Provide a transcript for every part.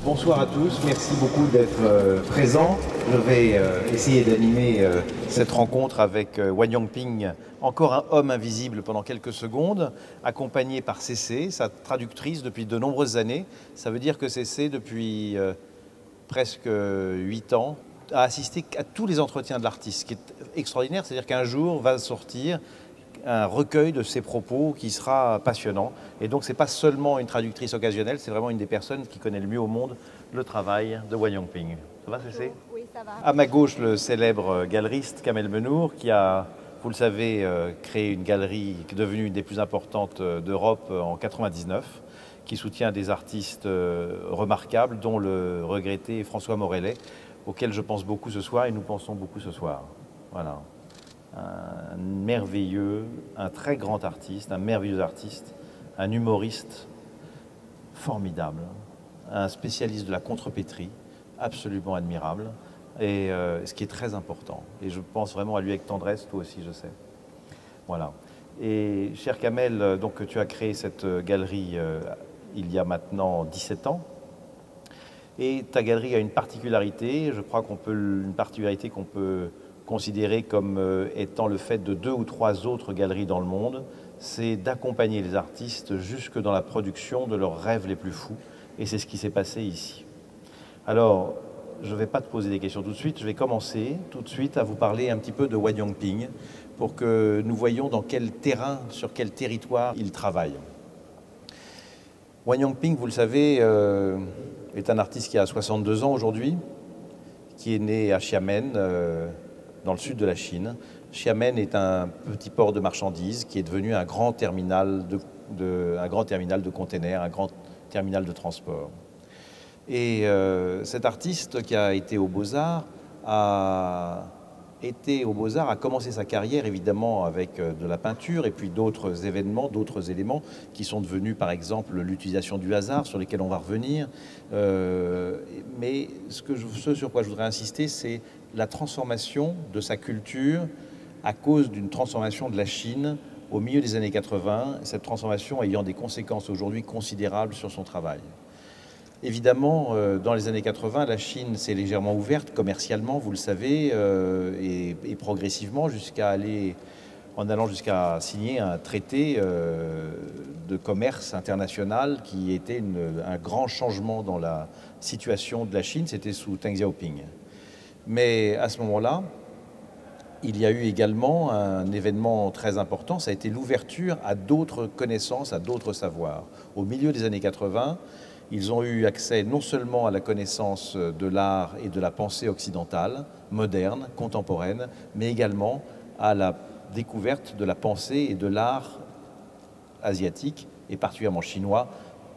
Bonsoir à tous, merci beaucoup d'être présents. Je vais essayer d'animer cette rencontre avec Wan Yongping, encore un homme invisible pendant quelques secondes, accompagné par CC, sa traductrice depuis de nombreuses années. Ça veut dire que CC, depuis presque 8 ans, a assisté à tous les entretiens de l'artiste, ce qui est extraordinaire, c'est-à-dire qu'un jour va sortir un recueil de ses propos qui sera passionnant. Et donc, ce n'est pas seulement une traductrice occasionnelle, c'est vraiment une des personnes qui connaît le mieux au monde le travail de Wan Yongping. Ça va, Cécile ? Oui, ça va. À ma gauche, le célèbre galeriste Kamel Menour, qui a, vous le savez, créé une galerie qui est devenue une des plus importantes d'Europe en 1999, qui soutient des artistes remarquables, dont le regretté François Morellet, auquel je pense beaucoup ce soir et nous pensons beaucoup ce soir. Voilà. Un merveilleux, un très grand artiste, un merveilleux artiste, un humoriste formidable, un spécialiste de la contrepétrie, absolument admirable, et ce qui est très important. Et je pense vraiment à lui avec tendresse, toi aussi, je sais. Voilà. Et cher Kamel, donc tu as créé cette galerie il y a maintenant 17 ans. Et ta galerie a une particularité, je crois une particularité qu'on peut considéré comme étant le fait de 2 ou 3 autres galeries dans le monde, c'est d'accompagner les artistes jusque dans la production de leurs rêves les plus fous. Et c'est ce qui s'est passé ici. Alors, je ne vais pas te poser des questions tout de suite, je vais commencer tout de suite à vous parler un petit peu de Wan Yongping pour que nous voyions dans quel terrain, sur quel territoire il travaille. Wan Yongping, vous le savez, est un artiste qui a 62 ans aujourd'hui, qui est né à Xiamen, dans le sud de la Chine. Xiamen est un petit port de marchandises qui est devenu un grand terminal de containers, un grand terminal de transport. Et cet artiste qui a été aux Beaux-Arts a commencé sa carrière évidemment avec de la peinture et puis d'autres événements, d'autres éléments qui sont devenus par exemple l'utilisation du hasard sur lesquels on va revenir. Mais ce sur quoi je voudrais insister, c'est la transformation de sa culture à cause d'une transformation de la Chine au milieu des années 80, cette transformation ayant des conséquences aujourd'hui considérables sur son travail. Évidemment, dans les années 80, la Chine s'est légèrement ouverte commercialement, vous le savez, et progressivement en allant jusqu'à signer un traité de commerce international qui était un grand changement dans la situation de la Chine. C'était sous Deng Xiaoping. Mais à ce moment-là, il y a eu également un événement très important, ça a été l'ouverture à d'autres connaissances, à d'autres savoirs. Au milieu des années 80, ils ont eu accès non seulement à la connaissance de l'art et de la pensée occidentale, moderne, contemporaine, mais également à la découverte de la pensée et de l'art asiatique, et particulièrement chinois,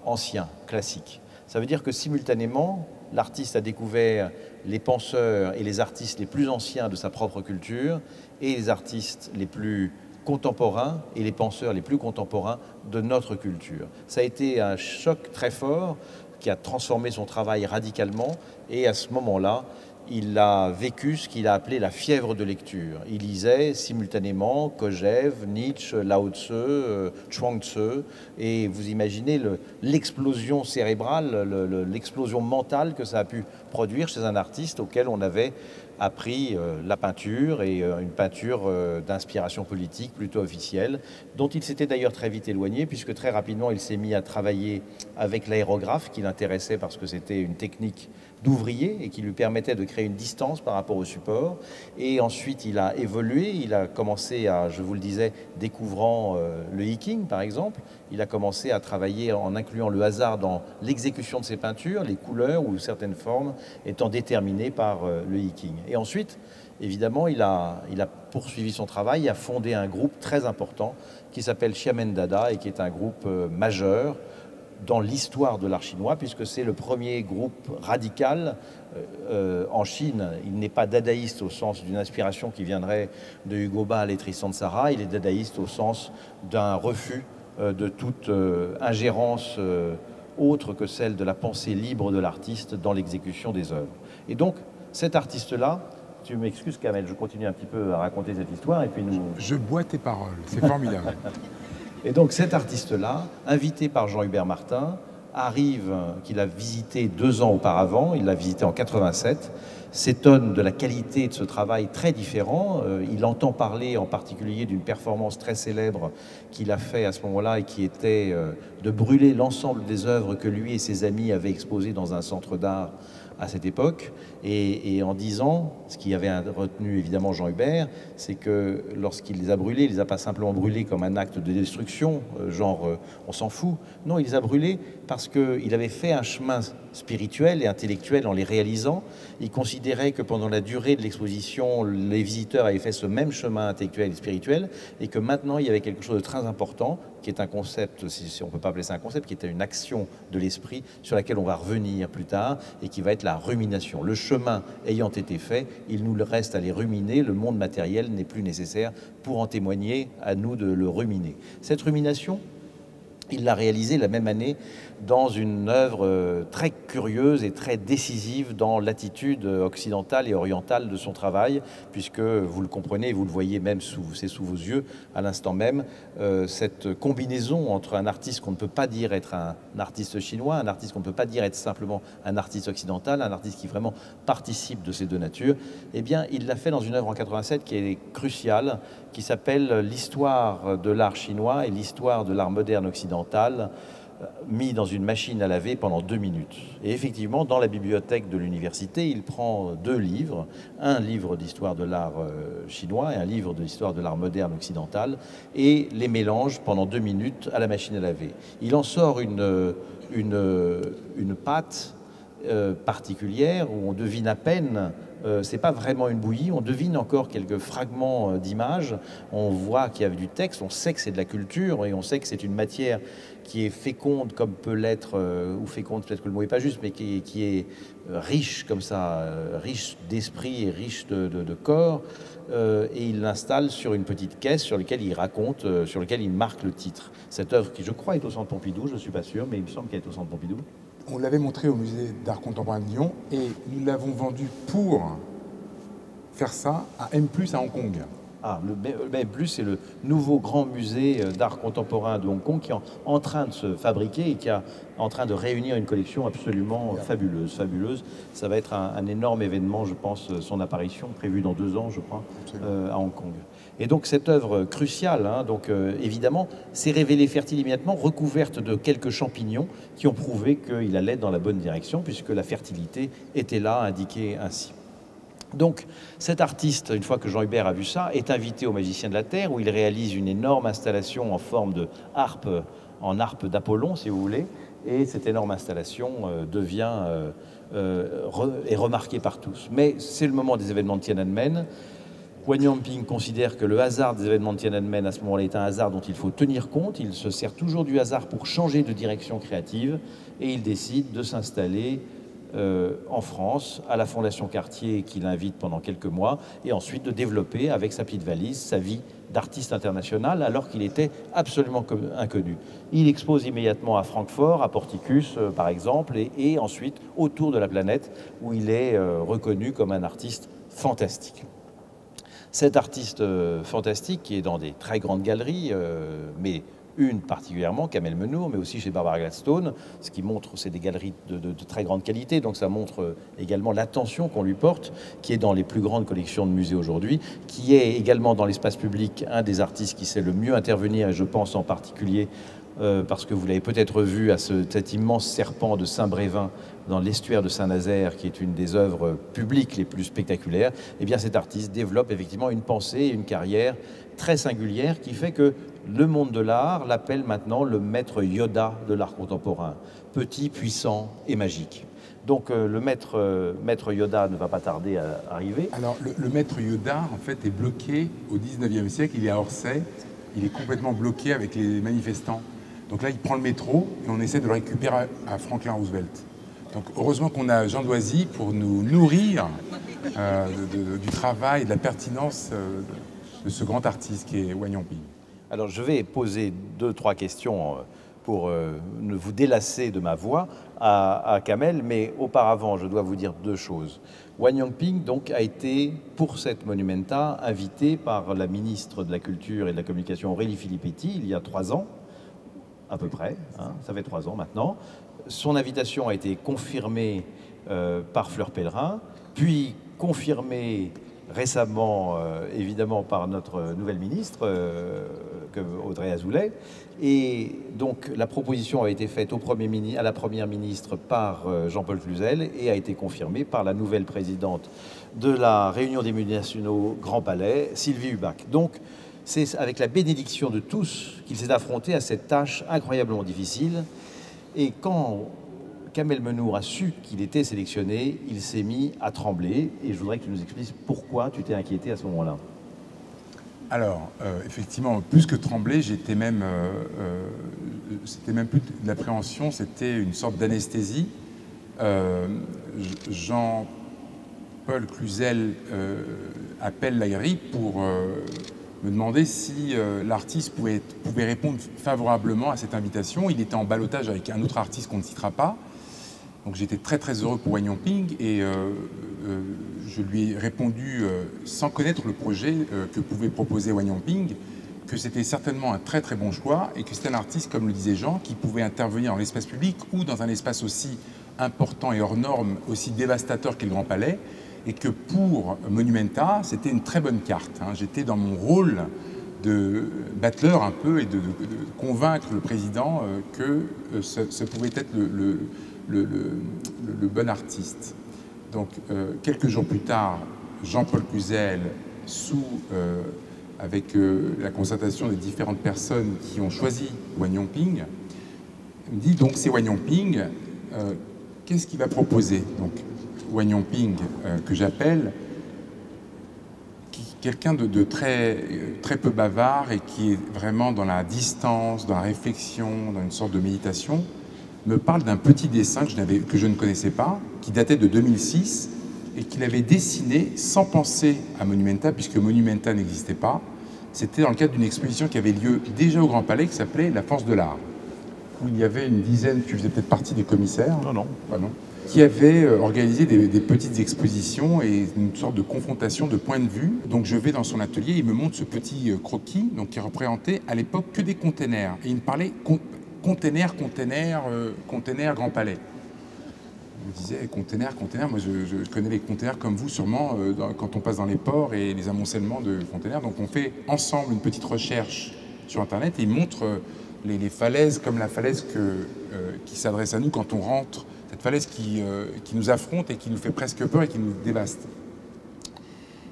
ancien, classique. Ça veut dire que simultanément, l'artiste a découvert les penseurs et les artistes les plus anciens de sa propre culture et les artistes les plus contemporains et les penseurs les plus contemporains de notre culture. Ça a été un choc très fort qui a transformé son travail radicalement et à ce moment-là, il a vécu ce qu'il a appelé la fièvre de lecture. Il lisait simultanément Kojève, Nietzsche, Lao Tzu, Chuang Tzu, et vous imaginez l'explosion cérébrale, l'explosion mentale que ça a pu produire chez un artiste auquel on avait appris la peinture et une peinture d'inspiration politique plutôt officielle, dont il s'était d'ailleurs très vite éloigné puisque très rapidement il s'est mis à travailler avec l'aérographe qui l'intéressait parce que c'était une technique d'ouvrier et qui lui permettait de créer une distance par rapport au support. Et ensuite, il a évolué, il a commencé à, je vous le disais, découvrant le hiking par exemple, il a commencé à travailler en incluant le hasard dans l'exécution de ses peintures, les couleurs ou certaines formes étant déterminées par le hiking. Et ensuite, évidemment, il a poursuivi son travail, il a fondé un groupe très important qui s'appelle Xiamen Dada et qui est un groupe majeur dans l'histoire de l'art chinois, puisque c'est le premier groupe radical en Chine. Il n'est pas dadaïste au sens d'une inspiration qui viendrait de Hugo Ball et Tristan Tzara, il est dadaïste au sens d'un refus de toute ingérence autre que celle de la pensée libre de l'artiste dans l'exécution des œuvres. Et donc, cet artiste-là, tu m'excuses Kamel, je continue un petit peu à raconter cette histoire et puis nous... Je bois tes paroles, c'est formidable. Et donc cet artiste-là, invité par Jean-Hubert Martin, arrive, qu'il a visité 2 ans auparavant, il l'a visité en 87, s'étonne de la qualité de ce travail très différent. Il entend parler en particulier d'une performance très célèbre qu'il a fait à ce moment-là et qui était de brûler l'ensemble des œuvres que lui et ses amis avaient exposées dans un centre d'art à cette époque, et en disant, ce qui avait retenu évidemment Jean Hubert, c'est que lorsqu'il les a brûlés, il les a pas simplement brûlés comme un acte de destruction, genre on s'en fout. Non, il les a brûlés parce qu'il avait fait un chemin spirituel et intellectuel en les réalisant. Il considérait que pendant la durée de l'exposition, les visiteurs avaient fait ce même chemin intellectuel et spirituel, et que maintenant il y avait quelque chose de très important, qui est un concept, si on ne peut pas appeler ça un concept, qui était une action de l'esprit sur laquelle on va revenir plus tard, et qui va être la rumination. Le chemin ayant été fait, il nous reste à les ruminer. Le monde matériel n'est plus nécessaire pour en témoigner, à nous de le ruminer. Cette rumination, il l'a réalisée la même année dans une œuvre très curieuse et très décisive dans l'attitude occidentale et orientale de son travail, puisque vous le comprenez, vous le voyez même, c'est sous vos yeux à l'instant même, cette combinaison entre un artiste qu'on ne peut pas dire être un artiste chinois, un artiste qu'on ne peut pas dire être simplement un artiste occidental, un artiste qui vraiment participe de ces deux natures, eh bien il l'a fait dans une œuvre en 87 qui est cruciale, qui s'appelle l'histoire de l'art chinois et l'histoire de l'art moderne occidental, mis dans une machine à laver pendant 2 minutes. Et effectivement, dans la bibliothèque de l'université, il prend 2 livres, un livre d'histoire de l'art chinois et un livre de l'histoire de l'art moderne occidental, et les mélange pendant 2 minutes à la machine à laver. Il en sort une pâte particulière où on devine à peine, c'est pas vraiment une bouillie, on devine encore quelques fragments d'images, on voit qu'il y a du texte, on sait que c'est de la culture et on sait que c'est une matière qui est féconde comme peut l'être, ou féconde peut-être que le mot n'est pas juste, mais qui est riche comme ça, riche d'esprit et riche de corps, et il l'installe sur une petite caisse sur laquelle il raconte, sur laquelle il marque le titre. Cette œuvre qui je crois est au Centre Pompidou, je ne suis pas sûr, mais il me semble qu'elle est au Centre Pompidou. On l'avait montré au musée d'art contemporain de Lyon et nous l'avons vendu pour faire ça à M+, à Hong Kong. Ah, le M+, c'est le nouveau grand musée d'art contemporain de Hong Kong qui est en train de se fabriquer et qui est en train de réunir une collection absolument fabuleuse. Ça va être un énorme événement, je pense, son apparition, prévue dans 2 ans, je crois, à Hong Kong. Et donc cette œuvre cruciale, hein, évidemment, s'est révélée fertile immédiatement, recouverte de quelques champignons qui ont prouvé qu'il allait dans la bonne direction, puisque la fertilité était là, indiquée ainsi. Donc cet artiste, une fois que Jean Hubert a vu ça, est invité au Magicien de la Terre, où il réalise une énorme installation en forme de harpe, en harpe d'Apollon, si vous voulez, et cette énorme installation est remarquée par tous. Mais c'est le moment des événements de Tiananmen. Huan Yanping considère que le hasard des événements de Tiananmen à ce moment-là est un hasard dont il faut tenir compte. Il se sert toujours du hasard pour changer de direction créative et il décide de s'installer en France, à la Fondation Cartier qui l'invite pendant quelques mois, et ensuite de développer avec sa petite valise sa vie d'artiste international alors qu'il était absolument inconnu. Il expose immédiatement à Francfort, à Porticus par exemple, et ensuite autour de la planète où il est reconnu comme un artiste fantastique. Cet artiste fantastique qui est dans des très grandes galeries, mais une particulièrement, Kamel Menour, mais aussi chez Barbara Gladstone, ce qui montre, c'est des galeries de très grande qualité, donc ça montre également l'attention qu'on lui porte, qui est dans les plus grandes collections de musées aujourd'hui, qui est également dans l'espace public un des artistes qui sait le mieux intervenir, et je pense en particulier parce que vous l'avez peut-être vu à cet immense serpent de Saint-Brévin dans l'estuaire de Saint-Nazaire, qui est une des œuvres publiques les plus spectaculaires. Eh bien cet artiste développe effectivement une pensée et une carrière très singulière qui fait que le monde de l'art l'appelle maintenant le maître Yoda de l'art contemporain, petit, puissant et magique. Donc le maître Yoda ne va pas tarder à arriver. Alors le maître Yoda en fait est bloqué au 19e siècle, il est à Orsay, il est complètement bloqué avec les manifestants. Donc là il prend le métro et on essaie de le récupérer à Franklin Roosevelt. Donc heureusement qu'on a Jean Doisy pour nous nourrir du travail, de la pertinence de ce grand artiste qui est Huan Yanping. Alors je vais poser 2-3 questions pour ne vous délasser de ma voix à Kamel, mais auparavant je dois vous dire 2 choses. Huan Yanping donc a été, pour cette Monumenta, invité par la ministre de la Culture et de la Communication Aurélie Filippetti il y a 3 ans, à peu près, hein, ça fait 3 ans maintenant. Son invitation a été confirmée par Fleur Pellerin, puis confirmée récemment, évidemment, par notre nouvelle ministre, Audrey Azoulay. Et donc, la proposition a été faite à la Première ministre par Jean-Paul Cluzel et a été confirmée par la nouvelle présidente de la Réunion des Musées nationaux Grand Palais, Sylvie Hubac. Donc, c'est avec la bénédiction de tous qu'il s'est affronté à cette tâche incroyablement difficile. Et quand Kamel Menour a su qu'il était sélectionné, il s'est mis à trembler. Et je voudrais que tu nous expliques pourquoi tu t'es inquiété à ce moment-là. Alors, effectivement, plus que trembler, c'était même plus de l'appréhension, c'était une sorte d'anesthésie. Jean-Paul Cluzel appelle la galerie pour me demander si l'artiste pouvait répondre favorablement à cette invitation. Il était en ballottage avec un autre artiste qu'on ne citera pas. Donc j'étais très très heureux pour Wang Yongping et je lui ai répondu sans connaître le projet que pouvait proposer Wang Yongping, que c'était certainement un très très bon choix et que c'était un artiste, comme le disait Jean, qui pouvait intervenir dans l'espace public ou dans un espace aussi important et hors norme, aussi dévastateur qu'est le Grand Palais, et que pour Monumenta, c'était une très bonne carte. Hein. J'étais dans mon rôle de battleur un peu et de convaincre le président que ce pouvait être le bon artiste. Donc, quelques jours plus tard, Jean-Paul Cluzel, avec la concertation des différentes personnes qui ont choisi Wang Yongping, me dit donc c'est Wang Yongping, qu'est-ce qu'il va proposer? Donc, Wang Yongping, que j'appelle, quelqu'un de très, très peu bavard et qui est vraiment dans la distance, dans la réflexion, dans une sorte de méditation, me parle d'un petit dessin que je ne connaissais pas, qui datait de 2006 et qu'il avait dessiné sans penser à Monumenta, puisque Monumenta n'existait pas. C'était dans le cadre d'une exposition qui avait lieu déjà au Grand Palais, qui s'appelait La Force de l'Art, où il y avait une dizaine, tu faisais peut-être partie des commissaires. Non. Ah non. Qui avait organisé des petites expositions et une sorte de confrontation de points de vue. Donc je vais dans son atelier, il me montre ce petit croquis donc, qui représentait à l'époque que des containers. Et il me parlait container, Grand Palais. Je me disais, container, moi je connais les containers comme vous sûrement quand on passe dans les ports et les amoncellements de containers. Donc on fait ensemble une petite recherche sur Internet et il montre les falaises comme la falaise qui s'adresse à nous quand on rentre, cette falaise qui nous affronte et qui nous fait presque peur et qui nous dévaste.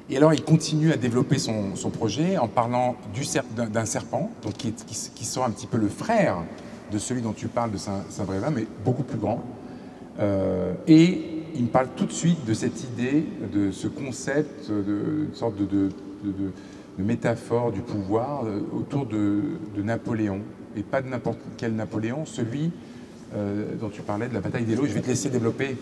Et alors il continue à développer son projet en parlant d'un serpent, donc qui sera un petit peu le frère de celui dont tu parles de Saint-Brévin, mais beaucoup plus grand. Et il me parle tout de suite de cette idée, de ce concept, une sorte de métaphore du pouvoir autour de Napoléon. Et pas de n'importe quel Napoléon, celui dont tu parlais de la bataille d'Eylau. Je vais te laisser développer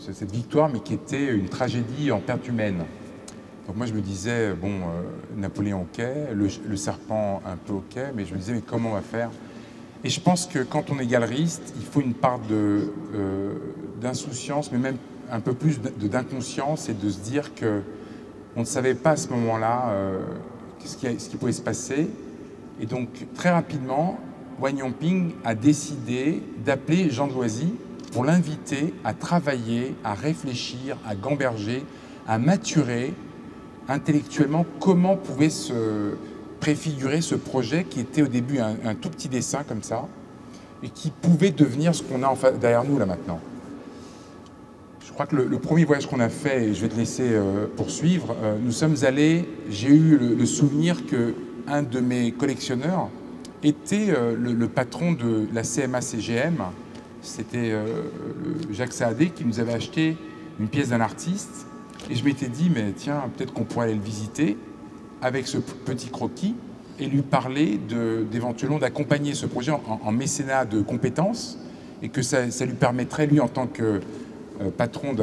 cette victoire, mais qui était une tragédie en perte humaine. Donc moi je me disais, bon, Napoléon ok, le serpent un peu ok, mais je me disais, mais comment on va faire? Et je pense que quand on est galeriste, il faut une part d'insouciance, mais même un peu plus d'inconscience, et de se dire qu'on ne savait pas à ce moment-là ce qui pouvait se passer. Et donc très rapidement, Wang Yongping a décidé d'appeler Jean Doisy pour l'inviter à travailler, à réfléchir, à gamberger, à maturer intellectuellement comment pouvait se préfigurer ce projet qui était au début un tout petit dessin comme ça et qui pouvait devenir ce qu'on a derrière nous là maintenant. Je crois que le premier voyage qu'on a fait, et je vais te laisser poursuivre, nous sommes allés, j'ai eu le souvenir qu'un de mes collectionneurs était le patron de la CMA-CGM, c'était Jacques Saadé qui nous avait acheté une pièce d'un artiste. Et je m'étais dit, mais tiens, peut-être qu'on pourrait aller le visiter avec ce petit croquis et lui parler d'éventuellement d'accompagner ce projet en mécénat de compétences et que ça lui permettrait, lui, en tant que patron,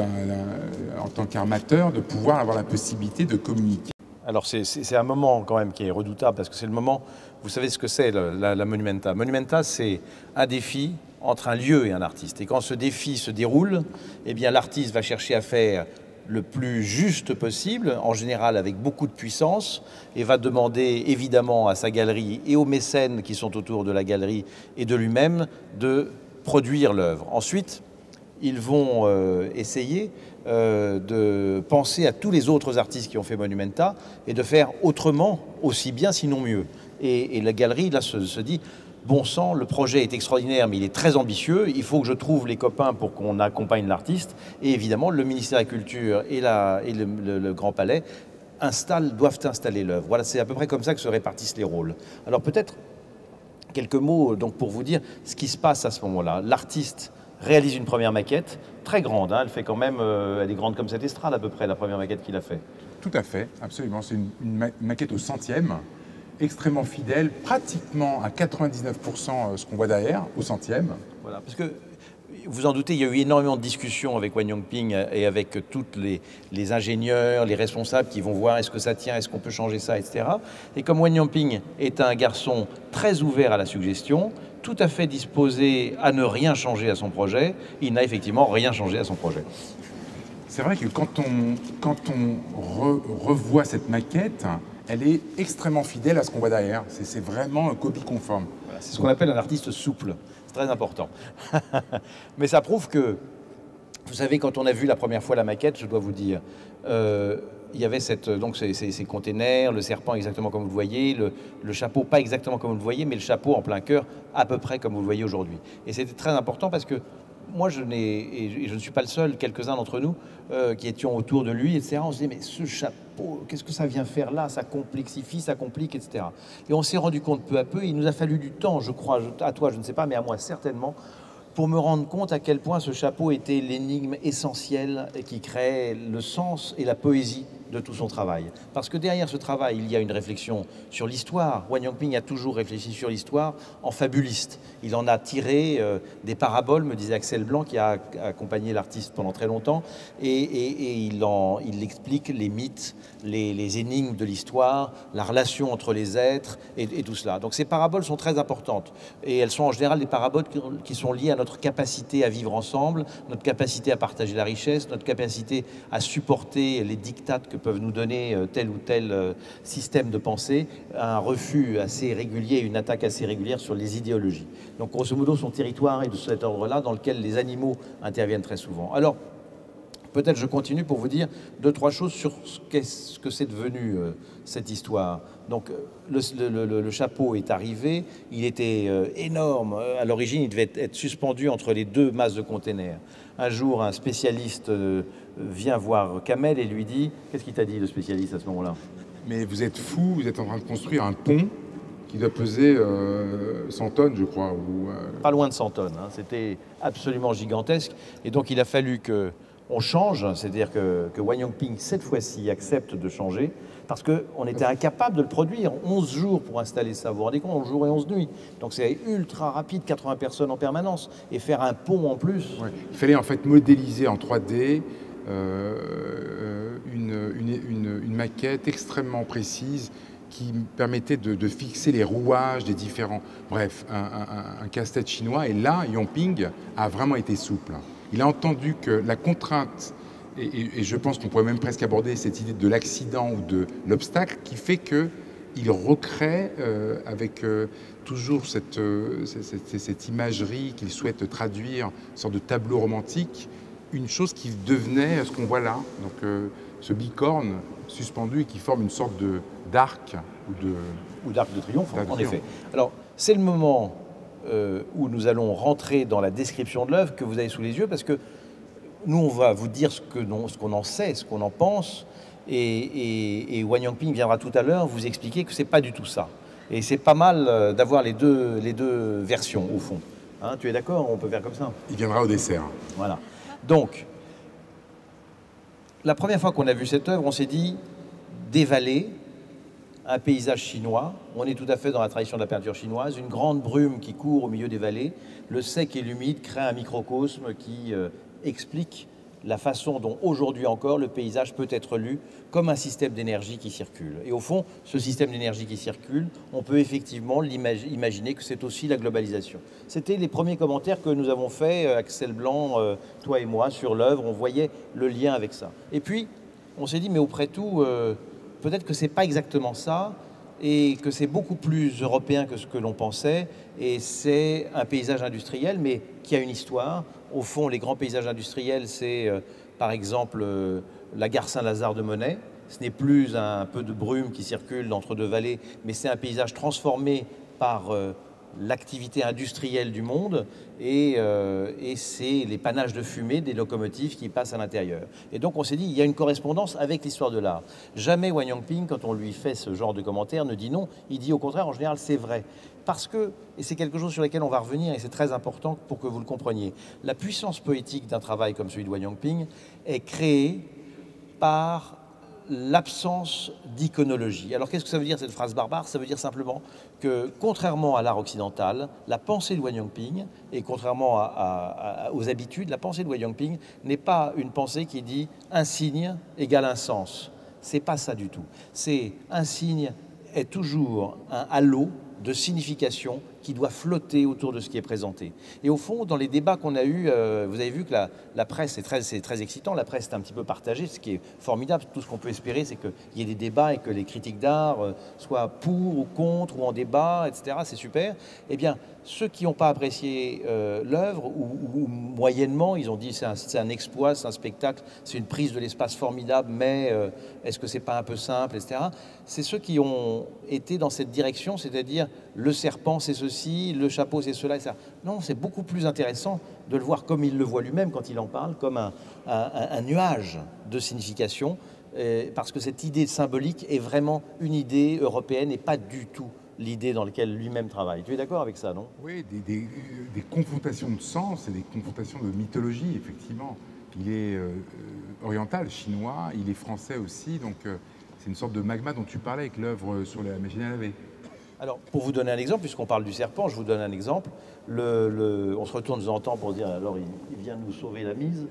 en tant qu'armateur, de pouvoir avoir la possibilité de communiquer. Alors c'est un moment quand même qui est redoutable parce que c'est le moment, vous savez ce que c'est la Monumenta. Monumenta, c'est un défi entre un lieu et un artiste. Et quand ce défi se déroule, eh bien l'artiste va chercher à faire le plus juste possible, en général avec beaucoup de puissance, et va demander évidemment à sa galerie et aux mécènes qui sont autour de la galerie et de lui-même de produire l'œuvre. Ensuite, ils vont essayer de penser à tous les autres artistes qui ont fait Monumenta et de faire autrement, aussi bien, sinon mieux. Et la galerie, là, se dit, bon sang, le projet est extraordinaire, mais il est très ambitieux, il faut que je trouve les copains pour qu'on accompagne l'artiste. Et évidemment, le ministère de la Culture et le Grand Palais doivent installer l'œuvre. Voilà, c'est à peu près comme ça que se répartissent les rôles. Alors peut-être quelques mots donc, pour vous dire ce qui se passe à ce moment-là. L'artiste réalise une première maquette, très grande, hein, elle fait quand même, elle est grande comme cette estrade à peu près, la première maquette qu'il a fait. Tout à fait, absolument. C'est une maquette au centième, extrêmement fidèle, pratiquement à 99% ce qu'on voit derrière, au centième. Voilà, parce que vous en doutez, il y a eu énormément de discussions avec Wan Yongping et avec tous les ingénieurs, les responsables qui vont voir est-ce que ça tient, est-ce qu'on peut changer ça, etc. Et comme Wan Yongping est un garçon très ouvert à la suggestion, tout à fait disposé à ne rien changer à son projet, il n'a effectivement rien changé à son projet. C'est vrai que quand on revoit cette maquette, elle est extrêmement fidèle à ce qu'on voit derrière. C'est vraiment un copie conforme. Voilà, c'est ce qu'on appelle un artiste souple. C'est très important. Mais ça prouve que, vous savez, quand on a vu la première fois la maquette, je dois vous dire, il y avait donc ces containers, le serpent exactement comme vous le voyez, le chapeau pas exactement comme vous le voyez, mais le chapeau en plein cœur à peu près comme vous le voyez aujourd'hui. Et c'était très important parce que moi, je ne suis pas le seul, quelques-uns d'entre nous qui étions autour de lui, etc. On se disait, mais ce chapeau, qu'est-ce que ça vient faire là? Ça complexifie, ça complique, etc. Et on s'est rendu compte peu à peu, il nous a fallu du temps, je crois, à toi, je ne sais pas, mais à moi certainement, pour me rendre compte à quel point ce chapeau était l'énigme essentielle qui créait le sens et la poésie de tout son travail. Parce que derrière ce travail, il y a une réflexion sur l'histoire. Wan Yongping a toujours réfléchi sur l'histoire en fabuliste. Il en a tiré des paraboles, me disait Axel Blanc, qui a accompagné l'artiste pendant très longtemps, et il explique les mythes, les énigmes de l'histoire, la relation entre les êtres et tout cela. Donc ces paraboles sont très importantes. Et elles sont en général des paraboles qui sont liées à notre capacité à vivre ensemble, notre capacité à partager la richesse, notre capacité à supporter les dictates que peuvent nous donner tel ou tel système de pensée, un refus assez régulier, une attaque assez régulière sur les idéologies. Donc grosso modo, son territoire est de cet ordre-là dans lequel les animaux interviennent très souvent. Alors, peut-être je continue pour vous dire deux, trois choses sur ce que c'est devenu cette histoire. Donc le chapeau est arrivé, il était énorme. À l'origine, il devait être suspendu entre les deux masses de containers. Un jour, un spécialiste vient voir Kamel et lui dit... Qu'est-ce qu'il t'a dit, le spécialiste, à ce moment-là? Mais vous êtes fou, vous êtes en train de construire un pont qui doit peser 100 tonnes, je crois. Pas loin de 100 tonnes, hein. C'était absolument gigantesque. Et donc, il a fallu qu'on change, c'est-à-dire que Wan Yongping, cette fois-ci, accepte de changer, parce qu'on était incapable de le produire. 11 jours pour installer ça, vous vous rendez compte, 11 jours et 11 nuits. Donc c'est ultra rapide, 80 personnes en permanence, et faire un pont en plus. Ouais. Il fallait en fait modéliser en 3D une maquette extrêmement précise qui permettait de fixer les rouages des différents... Bref, un casse-tête chinois. Et là, Yongping a vraiment été souple. Il a entendu que la contrainte... Et je pense qu'on pourrait même presque aborder cette idée de l'accident ou de l'obstacle qui fait qu'il recrée avec toujours cette imagerie qu'il souhaite traduire, une sorte de tableau romantique, une chose qui devenait ce qu'on voit là. Donc ce bicorne suspendu et qui forme une sorte d'arc ou d'arc de triomphe, en effet. Alors c'est le moment où nous allons rentrer dans la description de l'œuvre que vous avez sous les yeux, parce que nous, on va vous dire ce qu'on en sait, ce qu'on en pense, et Wan Yongping viendra tout à l'heure vous expliquer que c'est pas du tout ça. Et c'est pas mal d'avoir les deux versions, au fond. Hein, tu es d'accord? On peut faire comme ça. Il viendra au dessert. Voilà. Donc, la première fois qu'on a vu cette œuvre, on s'est dit, des vallées, un paysage chinois, on est tout à fait dans la tradition de la peinture chinoise, une grande brume qui court au milieu des vallées, le sec et l'humide crée un microcosme qui... explique la façon dont aujourd'hui encore le paysage peut être lu comme un système d'énergie qui circule. Et au fond, ce système d'énergie qui circule, on peut effectivement imaginer que c'est aussi la globalisation. C'était les premiers commentaires que nous avons faits, Axel Blanc, toi et moi, sur l'œuvre. On voyait le lien avec ça. Et puis, on s'est dit, mais auprès de tout, peut-être que c'est pas exactement ça, et que c'est beaucoup plus européen que ce que l'on pensait, et c'est un paysage industriel, mais qui a une histoire. Au fond, les grands paysages industriels, c'est par exemple la gare Saint-Lazare de Monet. Ce n'est plus un peu de brume qui circule entre deux vallées, mais c'est un paysage transformé par l'activité industrielle du monde, et c'est les panaches de fumée des locomotives qui passent à l'intérieur. Et donc on s'est dit, il y a une correspondance avec l'histoire de l'art. Jamais Wang Yangping, quand on lui fait ce genre de commentaires, ne dit non, il dit au contraire, en général, c'est vrai. Parce que, et c'est quelque chose sur lequel on va revenir, et c'est très important pour que vous le compreniez, la puissance poétique d'un travail comme celui de Wang Yangping est créée par l'absence d'iconologie. Alors qu'est-ce que ça veut dire cette phrase barbare? Ça veut dire simplement que, contrairement à l'art occidental, la pensée de Wang Yangping, et contrairement aux habitudes, la pensée de Wang Yangping n'est pas une pensée qui dit un signe égale un sens. C'est pas ça du tout. C'est un signe est toujours un halo de signification qui doit flotter autour de ce qui est présenté. Et au fond, dans les débats qu'on a eus, vous avez vu que la presse, c'est très excitant, la presse est un petit peu partagée, ce qui est formidable. Tout ce qu'on peut espérer, c'est qu'il y ait des débats et que les critiques d'art soient pour ou contre ou en débat, etc. C'est super. Eh bien, ceux qui n'ont pas apprécié l'œuvre, ou moyennement, ils ont dit c'est un exploit, c'est un spectacle, c'est une prise de l'espace formidable, mais est-ce que c'est pas un peu simple, etc. C'est ceux qui ont été dans cette direction, c'est-à-dire le serpent c'est ceci, le chapeau c'est cela, etc. Non, c'est beaucoup plus intéressant de le voir comme il le voit lui-même quand il en parle, comme un nuage de signification, parce que cette idée symbolique est vraiment une idée européenne et pas du tout l'idée dans laquelle lui-même travaille. Tu es d'accord avec ça, non? Oui, des confrontations de sens et des confrontations de mythologie, effectivement. Il est oriental, chinois, il est français aussi, donc c'est une sorte de magma dont tu parlais avec l'œuvre sur la machine à laver. Alors, pour vous donner un exemple, puisqu'on parle du serpent, je vous donne un exemple. On se retourne de temps en temps pour dire, alors il vient nous sauver la mise.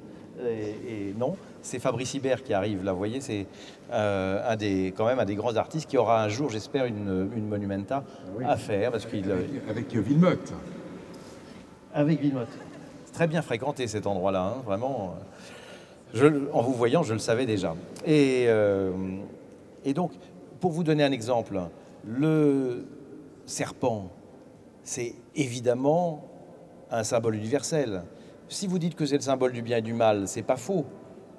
Et non, c'est Fabrice Hibert qui arrive là, vous voyez, c'est quand même un des grands artistes qui aura un jour, j'espère, une monumenta à faire. Parce qu'il, avec Villemotte. Avec Villemotte. C'est très bien fréquenté cet endroit-là, hein, vraiment. En vous voyant, je le savais déjà. Et donc, pour vous donner un exemple, le serpent, c'est évidemment un symbole universel. Si vous dites que c'est le symbole du bien et du mal, c'est pas faux,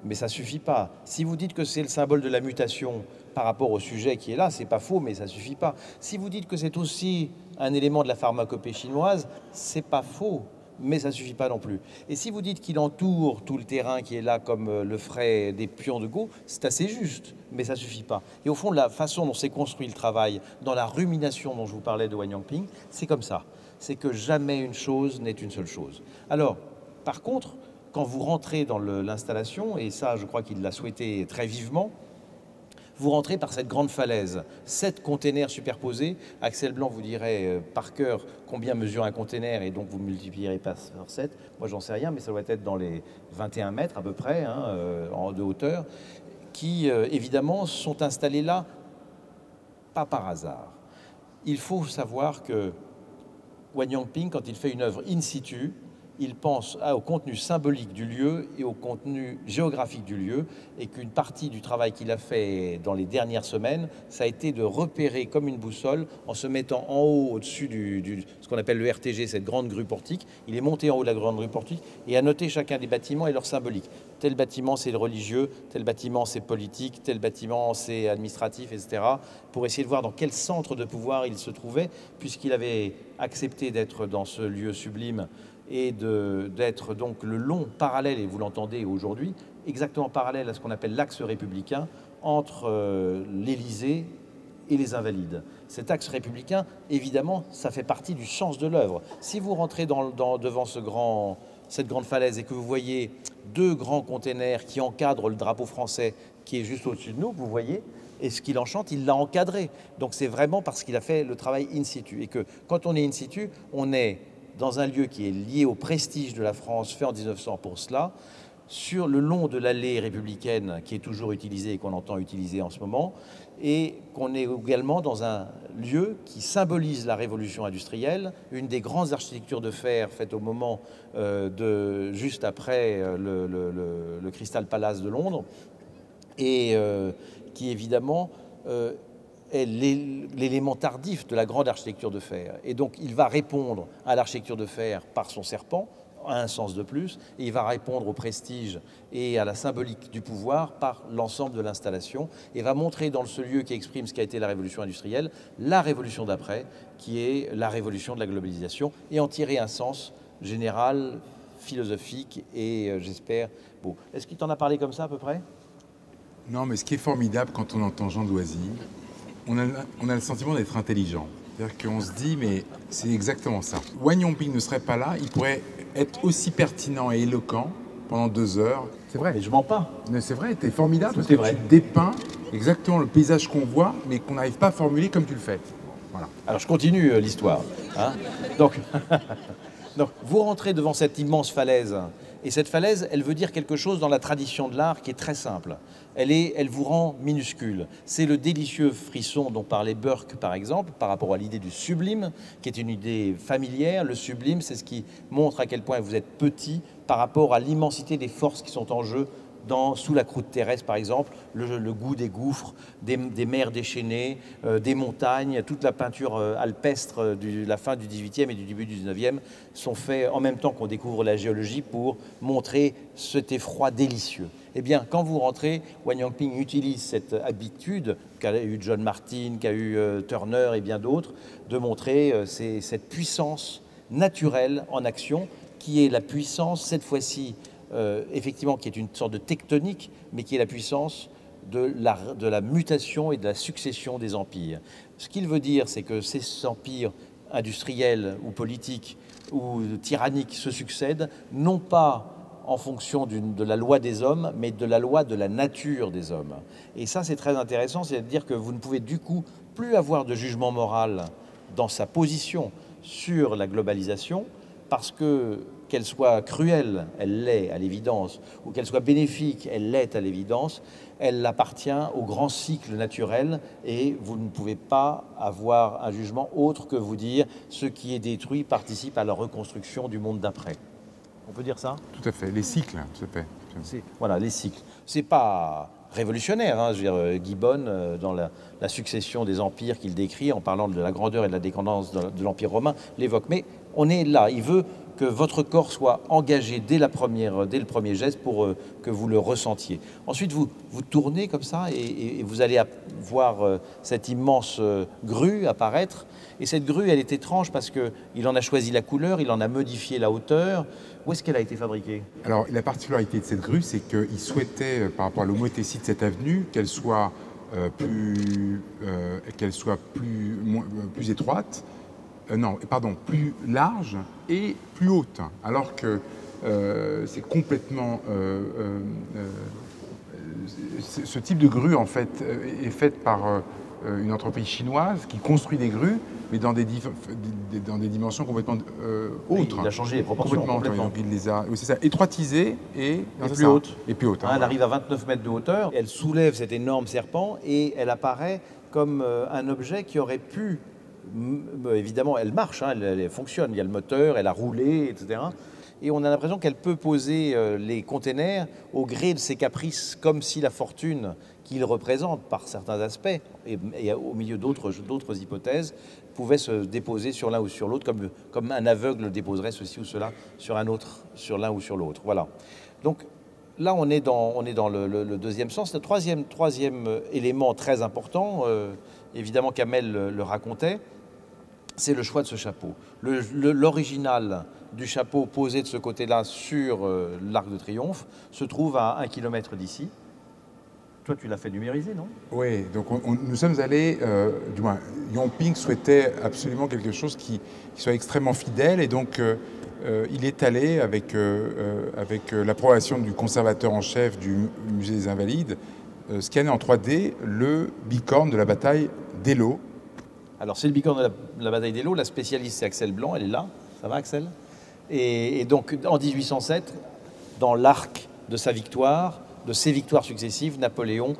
mais ça suffit pas. Si vous dites que c'est le symbole de la mutation par rapport au sujet qui est là, c'est pas faux, mais ça suffit pas. Si vous dites que c'est aussi un élément de la pharmacopée chinoise, c'est pas faux, mais ça suffit pas non plus. Et si vous dites qu'il entoure tout le terrain qui est là comme le feraient des pions de go, c'est assez juste, mais ça suffit pas. Et au fond, la façon dont s'est construit le travail, dans la rumination dont je vous parlais de Wang Yangping, c'est comme ça. C'est que jamais une chose n'est une seule chose. Alors, par contre, quand vous rentrez dans l'installation, et ça je crois qu'il l'a souhaité très vivement, vous rentrez par cette grande falaise, 7 containers superposés. Axel Blanc vous dirait par cœur combien mesure un container, et donc vous multiplierez par 7. Moi j'en sais rien, mais ça doit être dans les 21 mètres à peu près, hein, de hauteur, qui évidemment sont installés là, pas par hasard. Il faut savoir que Wang Yangping, quand il fait une œuvre in situ, il pense au contenu symbolique du lieu et au contenu géographique du lieu, et qu'une partie du travail qu'il a fait dans les dernières semaines, ça a été de repérer comme une boussole en se mettant en haut, au-dessus ce qu'on appelle le RTG, cette grande grue portique. Il est monté en haut de la grande grue portique et a noté chacun des bâtiments et leur symbolique. Tel bâtiment, c'est le religieux, tel bâtiment, c'est politique, tel bâtiment, c'est administratif, etc. Pour essayer de voir dans quel centre de pouvoir il se trouvait, puisqu'il avait accepté d'être dans ce lieu sublime et d'être donc le long parallèle, et vous l'entendez aujourd'hui, exactement parallèle à ce qu'on appelle l'axe républicain entre l'Élysée et les Invalides. Cet axe républicain, évidemment, ça fait partie du sens de l'œuvre. Si vous rentrez devant cette grande falaise et que vous voyez 2 grands containers qui encadrent le drapeau français qui est juste au-dessus de nous, vous voyez, et ce qu'il enchante, il l'a encadré. Donc c'est vraiment parce qu'il a fait le travail in situ. Et que quand on est in situ, on est dans un lieu qui est lié au prestige de la France, fait en 1900 pour cela, sur le long de l'allée républicaine qui est toujours utilisée et qu'on entend utiliser en ce moment, et qu'on est également dans un lieu qui symbolise la révolution industrielle, une des grandes architectures de fer faites au moment juste après le Crystal Palace de Londres, et qui évidemment est l'élément tardif de la grande architecture de fer. Et donc il va répondre à l'architecture de fer par son serpent, à un sens de plus, et il va répondre au prestige et à la symbolique du pouvoir par l'ensemble de l'installation, et va montrer dans ce lieu qui exprime ce qu'a été la révolution industrielle, la révolution d'après, qui est la révolution de la globalisation, et en tirer un sens général, philosophique et j'espère beau. Est-ce qu'il t'en a parlé comme ça à peu près? Non, mais ce qui est formidable quand on entend Jean Doisy, on a le sentiment d'être intelligent. C'est-à-dire qu'on se dit, mais c'est exactement ça. Wang Yongping ne serait pas là, il pourrait être aussi pertinent et éloquent pendant 2 heures. C'est vrai. Mais je mens pas. Mais c'est vrai, t'es formidable parce C'est que vrai. tu dépeins exactement le paysage qu'on voit, mais qu'on n'arrive pas à formuler comme tu le fais. Voilà. Alors je continue l'histoire. Hein. Donc, vous rentrez devant cette immense falaise, et cette falaise, elle veut dire quelque chose dans la tradition de l'art qui est très simple. Elle vous rend minuscule. C'est le délicieux frisson dont parlait Burke, par exemple, par rapport à l'idée du sublime, qui est une idée familière. Le sublime, c'est ce qui montre à quel point vous êtes petit par rapport à l'immensité des forces qui sont en jeu sous la croûte terrestre, par exemple, le goût des gouffres, des mers déchaînées, des montagnes, toute la peinture alpestre de la fin du XVIIIe et du début du XIXe sont faits en même temps qu'on découvre la géologie pour montrer cet effroi délicieux. Eh bien, quand vous rentrez, Wang Yongping utilise cette habitude qu'a eu John Martin, qu'a eu Turner et bien d'autres, de montrer cette puissance naturelle en action, qui est la puissance, cette fois-ci, effectivement, qui est une sorte de tectonique, mais qui est la puissance de la mutation et de la succession des empires. Ce qu'il veut dire, c'est que ces empires industriels ou politiques ou tyranniques se succèdent, non pas en fonction de la loi des hommes, mais de la loi de la nature des hommes. Et ça, c'est très intéressant, c'est-à-dire que vous ne pouvez du coup plus avoir de jugement moral dans sa position sur la globalisation, parce que qu'elle soit cruelle, elle l'est à l'évidence, ou qu'elle soit bénéfique, elle l'est à l'évidence, elle appartient au grand cycle naturel et vous ne pouvez pas avoir un jugement autre que vous dire ce qui est détruit participe à la reconstruction du monde d'après. On peut dire ça? Tout à fait, les cycles, tout à fait. Voilà, les cycles. C'est pas révolutionnaire, hein, je veux dire, Gibbon, dans la succession des empires qu'il décrit, en parlant de la grandeur et de la décadence de l'Empire romain, l'évoque. Mais on est là, il veut que votre corps soit engagé dès le premier geste pour que vous le ressentiez. Ensuite, vous tournez comme ça et vous allez voir cette immense grue apparaître. Et cette grue, elle est étrange parce qu'il en a choisi la couleur, il en a modifié la hauteur. Où est-ce qu'elle a été fabriquée? Alors, la particularité de cette grue, c'est qu'il souhaitait, par rapport à l'homothétie de cette avenue, qu'elle soit plus étroite, plus large et plus haute. Alors que c'est complètement... ce type de grue, en fait, est faite par une entreprise chinoise qui construit des grues, mais dans des dimensions complètement autres. Il a changé les proportions. Complètement. Il les a, c'est ça, étroitisées et plus hautes. Et plus hautes. Hein, elle arrive à 29 mètres de hauteur. Elle soulève cet énorme serpent et elle apparaît comme un objet qui aurait pu... Évidemment, elle marche, hein, elle fonctionne. Il y a le moteur, elle a roulé, etc. Et on a l'impression qu'elle peut poser les containers au gré de ses caprices, comme si la fortune qu'il représente par certains aspects, et au milieu d'autres hypothèses, pouvait se déposer sur l'un ou sur l'autre, comme un aveugle déposerait ceci ou cela sur un autre, sur l'un ou sur l'autre. Voilà. Donc là, on est dans le deuxième sens. Le troisième élément très important, évidemment Kamel le racontait, c'est le choix de ce chapeau. L'original du chapeau posé de ce côté-là sur l'Arc de Triomphe se trouve à 1 kilomètre d'ici. Toi, tu l'as fait numériser, non? Oui, donc nous sommes allés, du moins, Yongping souhaitait absolument quelque chose qui soit extrêmement fidèle, et donc il est allé avec l'approbation du conservateur en chef du Musée des Invalides, scanner en 3D le bicorne de la bataille d'Eylau. Alors, c'est le bicorne de la bataille d'Eylau. La spécialiste, c'est Axel Blanc. Elle est là. Ça va, Axel? Et donc, en 1807, dans l'arc de sa victoire, de ses victoires successives, Napoléon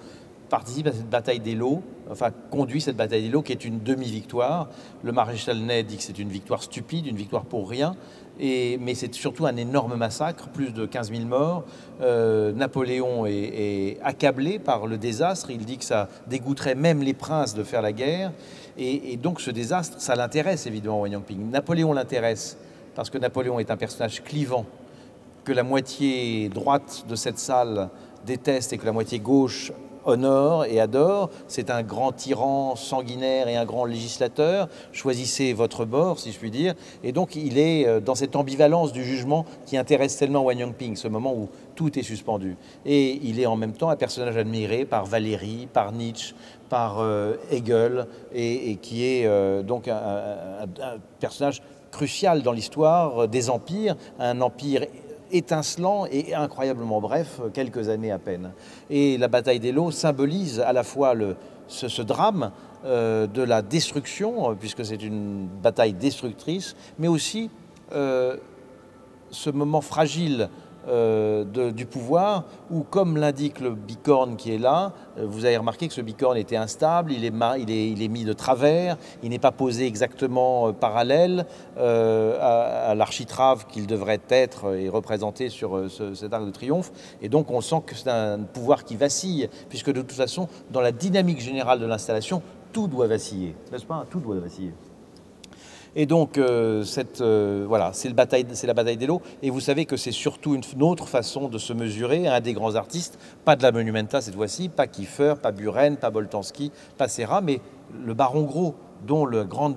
participe à cette bataille d'Eylau, enfin conduit cette bataille d'Eylau qui est une demi-victoire. Le maréchal Ney dit que c'est une victoire stupide, une victoire pour rien, mais c'est surtout un énorme massacre, plus de 15 000 morts. Napoléon est accablé par le désastre, il dit que ça dégoûterait même les princes de faire la guerre, et donc ce désastre, ça l'intéresse évidemment Wang Yongping. Napoléon l'intéresse parce que Napoléon est un personnage clivant, que la moitié droite de cette salle déteste et que la moitié gauche honore et adore. C'est un grand tyran sanguinaire et un grand législateur. Choisissez votre bord, si je puis dire. Et donc, il est dans cette ambivalence du jugement qui intéresse tellement Wang Yongping, ce moment où tout est suspendu. Et il est en même temps un personnage admiré par Valéry, par Nietzsche, par Hegel, et qui est donc un personnage crucial dans l'histoire des empires, un empire étincelant et incroyablement bref, quelques années à peine. Et la bataille d'Eylau symbolise à la fois ce drame de la destruction, puisque c'est une bataille destructrice, mais aussi ce moment fragile du pouvoir, où, comme l'indique le bicorne qui est là, vous avez remarqué que ce bicorne était instable, il est mis de travers, il n'est pas posé exactement parallèle à l'architrave qu'il devrait être et représenter sur cet arc de triomphe. Et donc on sent que c'est un pouvoir qui vacille, puisque de toute façon, dans la dynamique générale de l'installation, tout doit vaciller, n'est-ce pas? Tout doit vaciller. Et donc, voilà, c'est la bataille d'Eylau. Et vous savez que c'est surtout une autre façon de se mesurer à un des grands artistes, pas de la Monumenta cette fois-ci, pas Kiefer, pas Buren, pas Boltanski, pas Serra, mais le Baron Gros, dont le grand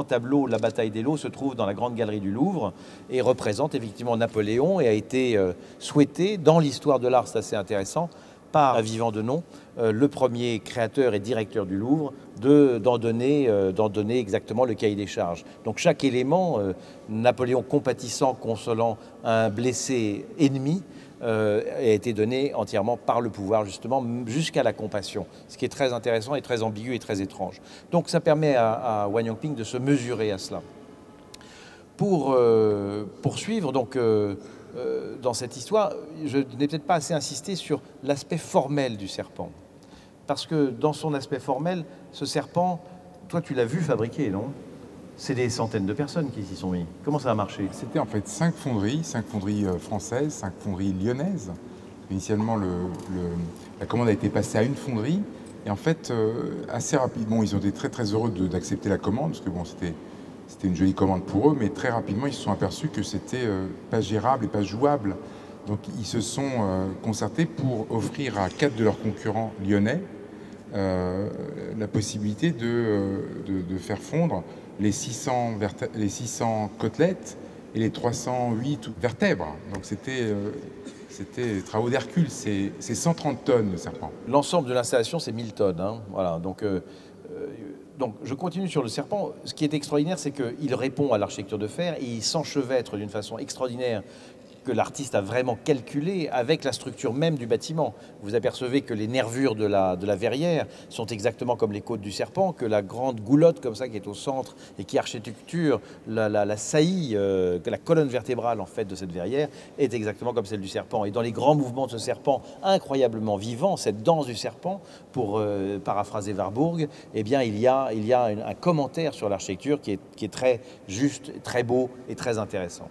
tableau La bataille d'Eylau se trouve dans la grande galerie du Louvre et représente effectivement Napoléon et a été souhaité dans l'histoire de l'art, c'est assez intéressant, par un vivant de nom, le premier créateur et directeur du Louvre, d'en donner exactement le cahier des charges. Donc chaque élément, Napoléon compatissant, consolant un blessé ennemi, a été donné entièrement par le pouvoir, justement, jusqu'à la compassion, ce qui est très intéressant et très ambigu et très étrange. Donc ça permet à Wang Yongping de se mesurer à cela. Pour poursuivre, donc, dans cette histoire, je n'ai peut-être pas assez insisté sur l'aspect formel du serpent. Parce que dans son aspect formel, ce serpent, toi tu l'as vu fabriquer, non? C'est des centaines de personnes qui s'y sont mis. Comment ça a marché? C'était en fait 5 fonderies françaises, 5 fonderies lyonnaises. Initialement, la commande a été passée à une fonderie. Et en fait, assez rapidement, ils ont été très très heureux d'accepter la commande, parce que bon, c'était une jolie commande pour eux, mais très rapidement, ils se sont aperçus que c'était pas gérable et pas jouable. Donc, ils se sont concertés pour offrir à 4 de leurs concurrents lyonnais la possibilité de faire fondre les 600 côtelettes et les 308 vertèbres. Donc, c'était des travaux d'Hercule. C'est 130 tonnes de serpent. L'ensemble de l'installation, c'est 1000 tonnes. Hein. Voilà, donc je continue sur le serpent. Ce qui est extraordinaire, c'est qu'il répond à l'architecture de fer et il s'enchevêtre d'une façon extraordinaire que l'artiste a vraiment calculé avec la structure même du bâtiment. Vous apercevez que les nervures de la verrière sont exactement comme les côtes du serpent, que la grande goulotte comme ça qui est au centre et qui architecture la saillie, que la colonne vertébrale en fait de cette verrière est exactement comme celle du serpent. Et dans les grands mouvements de ce serpent incroyablement vivant, cette danse du serpent, pour paraphraser Warburg, eh bien il y a un commentaire sur l'architecture qui est très juste, très beau et très intéressant.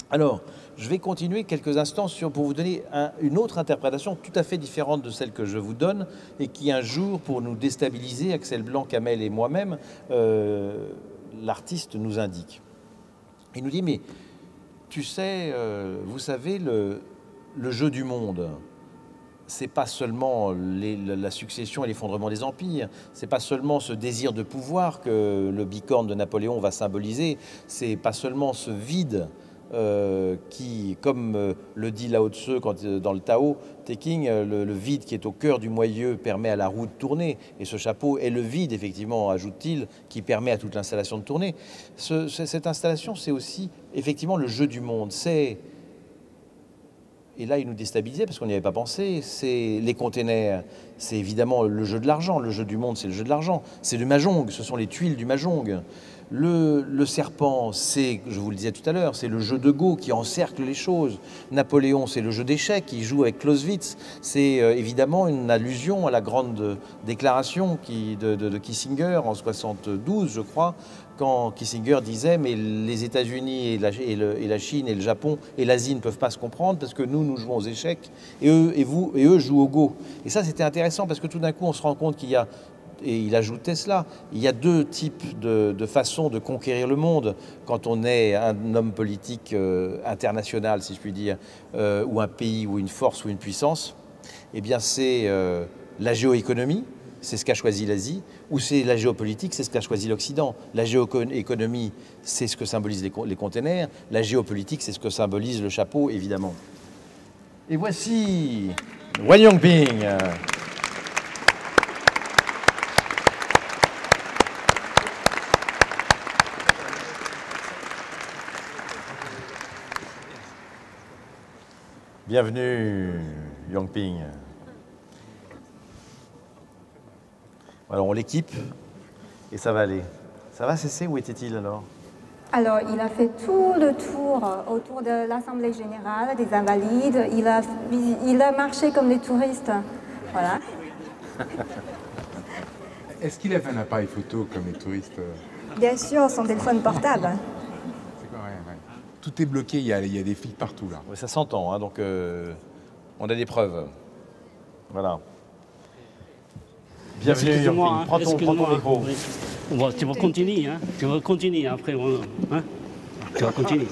Alors, je vais continuer quelques instants pour vous donner une autre interprétation tout à fait différente de celle que je vous donne et qui un jour, pour nous déstabiliser, Axel Blanc, Kamel et moi-même, l'artiste nous indique. Il nous dit, mais tu sais, vous savez, le jeu du monde, c'est pas seulement la succession et l'effondrement des empires, c'est pas seulement ce désir de pouvoir que le bicorne de Napoléon va symboliser, c'est pas seulement ce vide qui, comme le dit Lao Tse dans le Tao Te Ching, le vide qui est au cœur du moyeu permet à la roue de tourner, et ce chapeau est le vide, effectivement, ajoute-t-il, qui permet à toute l'installation de tourner. Cette installation, c'est aussi, effectivement, le jeu du monde. Et là, il nous déstabilisait parce qu'on n'y avait pas pensé. C'est les containers, c'est évidemment le jeu de l'argent. Le jeu du monde, c'est le jeu de l'argent. C'est le mahjong, ce sont les tuiles du mahjong. Le serpent, c'est, je vous le disais tout à l'heure, c'est le jeu de Go qui encercle les choses. Napoléon, c'est le jeu d'échecs qui joue avec Clausewitz. C'est évidemment une allusion à la grande déclaration de Kissinger en 72, je crois, quand Kissinger disait « mais les États-Unis et la Chine et le Japon et l'Asie ne peuvent pas se comprendre parce que nous jouons aux échecs et eux jouent au Go ». Et ça, c'était intéressant parce que tout d'un coup, on se rend compte qu'il y a, et il ajoutait cela, il y a deux types de façons de conquérir le monde quand on est un homme politique international, si je puis dire, ou un pays ou une force ou une puissance. Eh bien, c'est la géoéconomie, c'est ce qu'a choisi l'Asie, ou c'est la géopolitique, c'est ce qu'a choisi l'Occident. La géoéconomie, c'est ce que symbolisent les containers, la géopolitique, c'est ce que symbolise le chapeau, évidemment. Et voici Wen Yongping. Bienvenue, Yongping. Alors, on l'équipe et ça va aller. Ça va cesser? Où était-il alors? Alors, il a fait tout le tour autour de l'Assemblée générale des Invalides. Il a marché comme des touristes. Voilà. Est-ce qu'il avait un appareil photo comme les touristes? Bien sûr, son téléphone portable. C'est quoi, ouais. Tout est bloqué, il y a des fils partout là. Ouais, ça s'entend, hein, donc on a des preuves. Voilà. Bienvenue, Yongping. Prends ton micro. Bon, tu vas continuer, hein? Tu vas continuer après. Hein?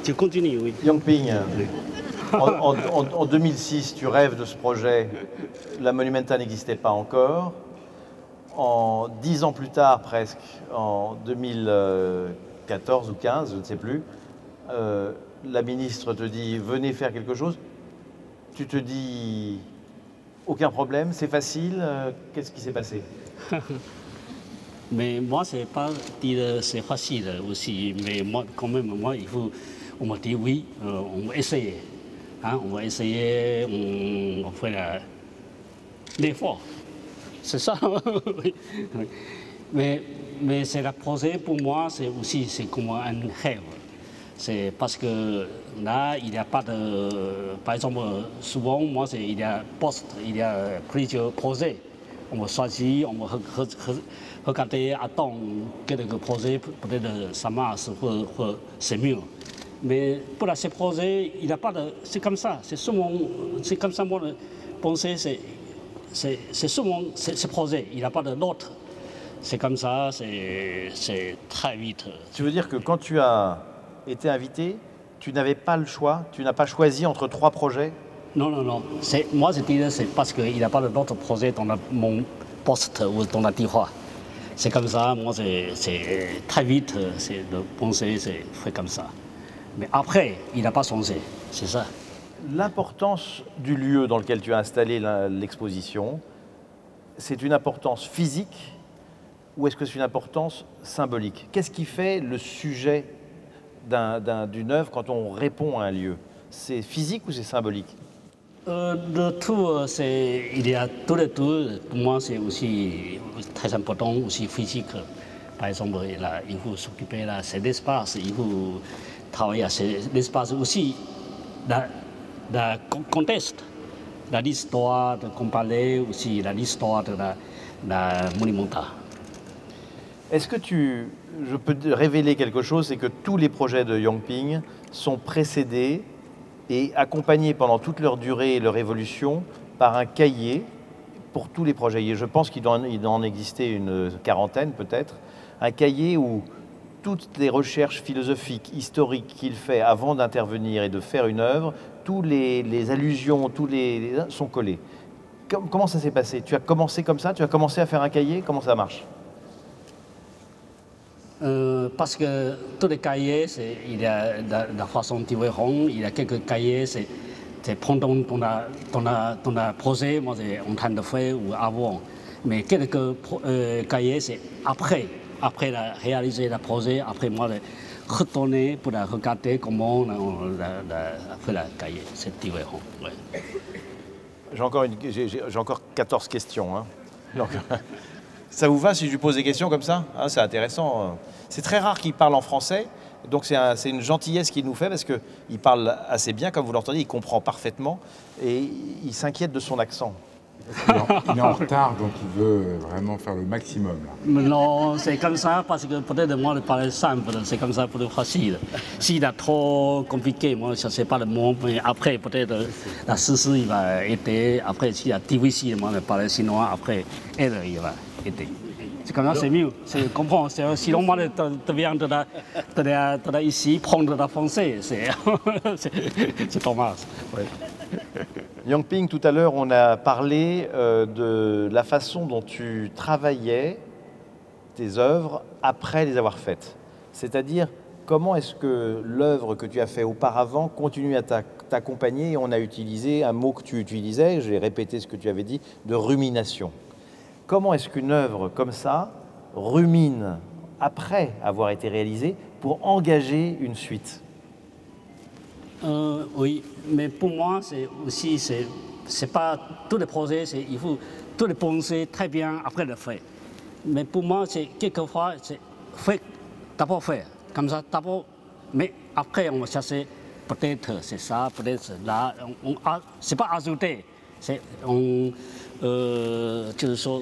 Tu continues, oui. Yongping, en 2006, tu rêves de ce projet. La Monumenta n'existait pas encore. 10 ans plus tard, presque, en 2014 ou 15, je ne sais plus, la ministre te dit « venez faire quelque chose ». Tu te dis « aucun problème, c'est facile ». Qu'est-ce qui s'est passé? Mais moi, c'est pas dire c'est facile aussi. Mais moi, quand même, on m'a dit oui, on va essayer. Hein, on va essayer, on fait l'effort. C'est ça. Mais c'est le projet pour moi, c'est comme un rêve. C'est parce que là, il n'y a pas de... Par exemple, souvent, moi, il y a poste, il y a plusieurs projets. On va choisir, on va regarder, attendre quelques projets, peut-être ça marche, c'est mieux. Mais pour ces projets, il n'y a pas de... C'est comme ça, c'est comme ça, moi, penser, c'est souvent ce projet, il n'y a pas de l'autre. C'est comme ça, c'est très vite. Tu veux dire que quand tu as été invité, tu n'avais pas le choix, tu n'as pas choisi entre 3 projets? Non. Moi, je dis c'est parce qu'il n'y a pas d'autres projets dans mon poste ou dans la DIHUA. C'est comme ça, moi, c'est très vite, de penser, c'est fait comme ça. Mais après, il n'a pas changé, c'est ça. L'importance du lieu dans lequel tu as installé l'exposition, c'est une importance physique ou est-ce que c'est une importance symbolique? Qu'est-ce qui fait le sujet d'une œuvre quand on répond à un lieu? C'est physique ou c'est symbolique? Le tout, il y a tout le tout. Pour moi, c'est aussi très important, aussi physique. Par exemple, il faut s'occuper de cet espace, il faut travailler à cet espace aussi. Le contexte, l'histoire qu'on parlait aussi, l'histoire de la Monumenta. Est-ce que je peux te révéler quelque chose, c'est que tous les projets de Yongping sont précédés et accompagnés pendant toute leur durée et leur évolution par un cahier pour tous les projets. Et je pense qu'il doit en exister une quarantaine peut-être, un cahier où toutes les recherches philosophiques, historiques qu'il fait avant d'intervenir et de faire une œuvre, toutes les allusions, sont collés. Comment ça s'est passé? Tu as commencé comme ça? Tu as commencé à faire un cahier? Comment ça marche? Parce que tous les cahiers, il y a la façon différente. Il y a quelques cahiers, c'est pendant ton projet, moi, c'est en train de faire ou avant. Mais quelques cahiers, c'est après réaliser le projet, après moi, retourner pour regarder comment on a fait le cahier. C'est différent. Ouais. J'ai encore 14 questions. Hein. Donc, Ça vous va si je lui pose des questions comme ça? Ah, c'est intéressant. C'est très rare qu'il parle en français. Donc c'est une gentillesse qu'il nous fait parce qu'il parle assez bien, comme vous l'entendez, il comprend parfaitement et il s'inquiète de son accent. Il est en retard, donc il veut vraiment faire le maximum. Là. Non, c'est comme ça parce que peut-être moi je parle simple, c'est comme ça pour le facile. S'il est trop compliqué, moi je ne sais pas le mot, mais après peut-être la Cici il va aider. Après s'il y a difficile, moi je parle chinois, après elle il va aider. C'est comme ça, c'est mieux. Je comprends. Sinon, moi, je viens de ici prendre le français. C'est Thomas. Ouais. Yang-Ping, tout à l'heure, on a parlé de la façon dont tu travaillais tes œuvres après les avoir faites. C'est-à-dire, comment est-ce que l'œuvre que tu as faite auparavant continue à t'accompagner? Et on a utilisé un mot que tu utilisais, je vais répéter ce que tu avais dit, de rumination. Comment est-ce qu'une œuvre comme ça rumine après avoir été réalisée pour engager une suite? Oui, mais pour moi, c'est aussi, c'est pas tous les projets, il faut tous les penser très bien après le fait. Mais pour moi, c'est quelquefois, c'est fait, d'abord faire, comme ça, d'abord, mais après on va chercher, peut-être c'est ça, peut-être là, c'est pas ajouter, c'est on。就是说，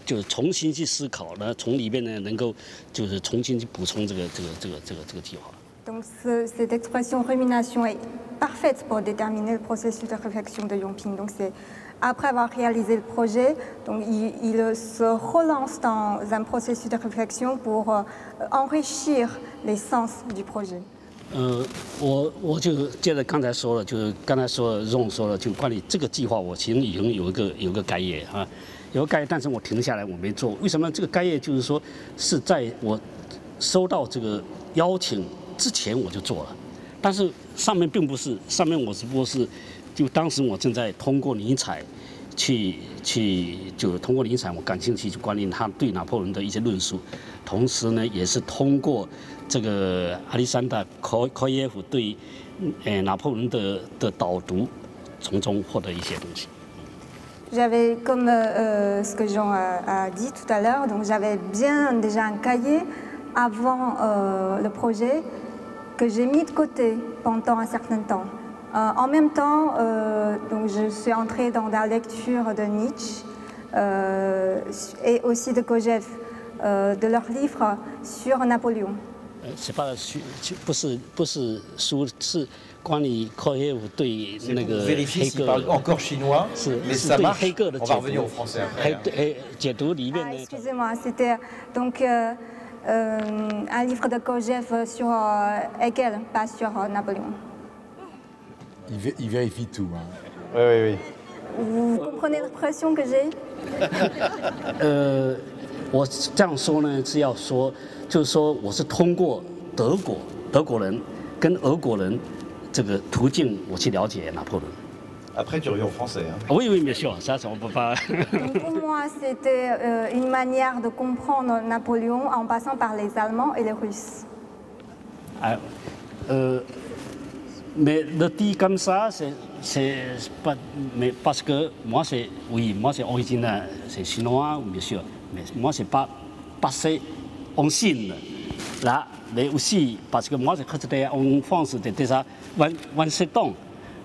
就重新去思考呢，从里面呢能够就是重新去补充这个计划。Donc cette expression rumination est parfaite pour déterminer le processus de réflexion de Yang-Ping. Donc c'est après avoir réalisé le projet, donc il se relance dans un processus de réflexion pour enrichir l'essence du projet. 我就接着刚才说了，就是刚才说Ron说了，就关于这个计划，我其实已经有个概页啊，有个概页，但是我停下来我没做。为什么这个概页就是说是在我收到这个邀请之前我就做了，但是上面并不是，上面我只不过是就当时我正在通过尼采就通过尼采我感兴趣，就关于他对拿破仑的一些论述，同时呢也是通过。 这个亚历山大·科耶夫对拿破仑的导读，从中获得一些东西。J'avais, comme ce que Jean a dit tout à l'heure, donc j'avais bien déjà un cahier avant le projet que j'ai mis de côté pendant un certain temps. En même temps, donc je suis entrée dans la lecture de Nietzsche et aussi de Kojève, de leurs livres sur Napoléon. 是不是书，是关于科耶夫对那个黑格尔 encore chinois, mais ça marche. 黑格尔的 On va revenir au français après. 解读里面的。Excusez-moi, c'était donc un livre de Kojève sur Hegel, pas sur Napoléon. Il vérifie tout. Hein. Oui. Vous comprenez l'expression que j'ai? 我这样说呢，是要说。 就是说，我是通过德国人跟俄国人这个途径，我去了解拿破仑。Après, tu reviens au français. Oui, bien sûr, ça, on peut pas. Pour moi, c'était une manière de comprendre Napoléon en passant par les Allemands et les Russes. Mais le dit comme ça, c'est pas, mais parce que moi c'est original, c'est chinois, bien sûr, mais moi c'est pas passé. On signe là, mais aussi parce que moi j'étais en France déjà 27 ans.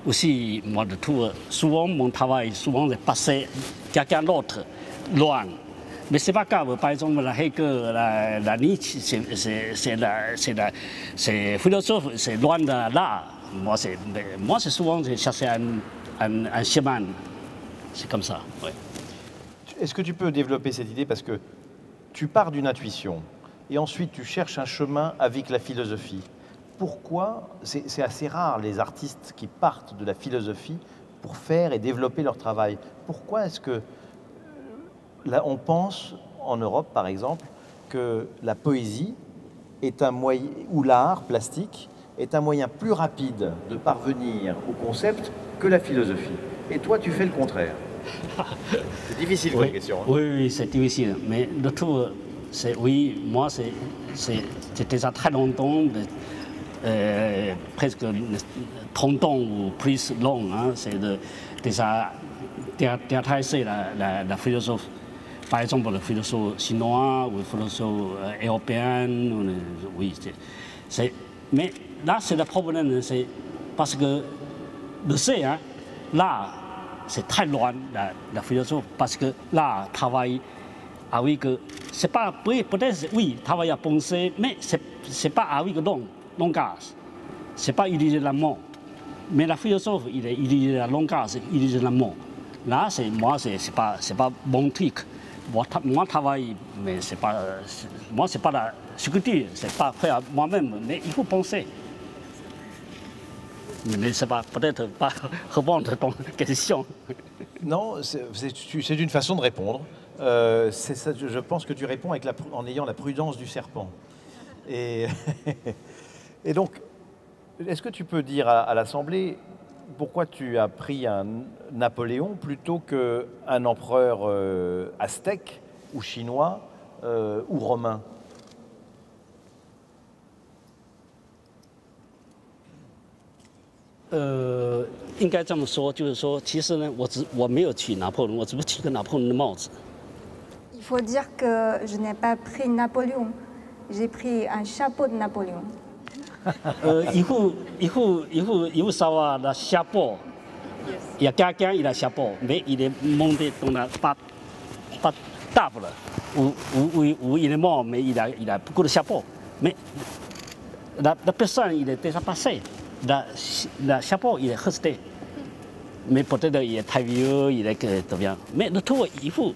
Aussi, moi de tout, souvent mon travail, souvent c'est passé quelqu'un d'autre, loin. Mais c'est pas grave. Par exemple, la Hegel, la Nietzsche, c'est philosophe, c'est loin de là. Moi c'est souvent j'ai cherché un chemin. C'est comme ça. Ouais. Est-ce que tu peux développer cette idée parce que tu pars d'une intuition et ensuite tu cherches un chemin avec la philosophie. Pourquoi c'est assez rare les artistes qui partent de la philosophie pour faire et développer leur travail. Pourquoi est-ce que là on pense en Europe par exemple que la poésie est un moyen ou l'art plastique est un moyen plus rapide de parvenir au concept que la philosophie. Et toi tu fais le contraire. C'est difficile comme question. Hein. Oui, c'est difficile. Mais le tout, c'est oui, moi c'est déjà très longtemps, presque 30 ans ou plus long. Hein, c'est déjà d'intégrer la philosophie par exemple, le philosophe chinois ou le philosophe européen, oui, mais là, c'est le problème, c'est parce que le C, hein, là, c'est très loin, la philosophie, parce que là, travaille avec, c'est pas, peut-être, oui, travaille à penser, mais c'est pas avec le langage, c'est pas utiliser le mot. Mais la philosophie, il utilise le langage, il utilise le mot. Là, moi, c'est pas mon truc. Moi, travaille, mais c'est pas, moi, c'est pas la sculpture, c'est pas faire moi-même, mais il faut penser. Mais c'est pas peut-être pas répondre à ton question. Non, c'est une façon de répondre. Je pense que tu réponds en ayant la prudence du serpent. Et, et donc, est-ce que tu peux dire à l'Assemblée pourquoi tu as pris un Napoléon plutôt qu'un empereur aztèque ou chinois ou romain?应该这么说，就是说，其实呢，我没有取拿破仑，我只不过取个拿破仑的帽子。Il faut dire que je n'ai pas pris Napoléon, j'ai pris un chapeau de Napoléon. il faut savoir le chapeau. Il y a quelqu'un il a chapeau, mais il est monté dans la pas table où il est mort, mais il a beaucoup de chapeaux. Mais la personne il est déjà passé. Le chapeau, il est resté. Mais peut-être il est très vieux, il est très bien. Mais le tout, il faut.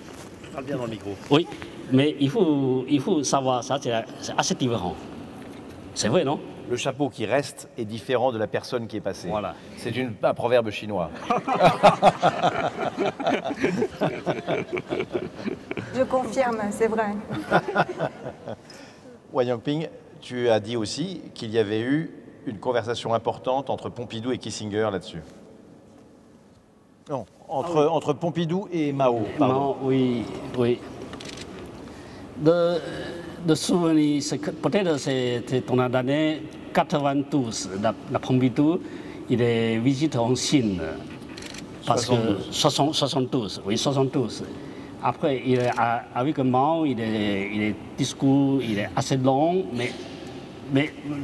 Parle bien dans le micro. Oui, mais il faut savoir, ça c'est assez différent. C'est vrai, non? Le chapeau qui reste est différent de la personne qui est passée. Voilà. C'est un proverbe chinois. Je confirme, c'est vrai. Wang Yangping, tu as dit aussi qu'il y avait eu une conversation importante entre Pompidou et Kissinger là-dessus. Non, entre Pompidou et Mao. Pardon. Mao, oui. Le souvenir, peut-être c'est dans l'année 92, la Pompidou, il est visité en Chine. Parce 72, oui, 72. Après, avec Mao, il est discours, il est assez long, mais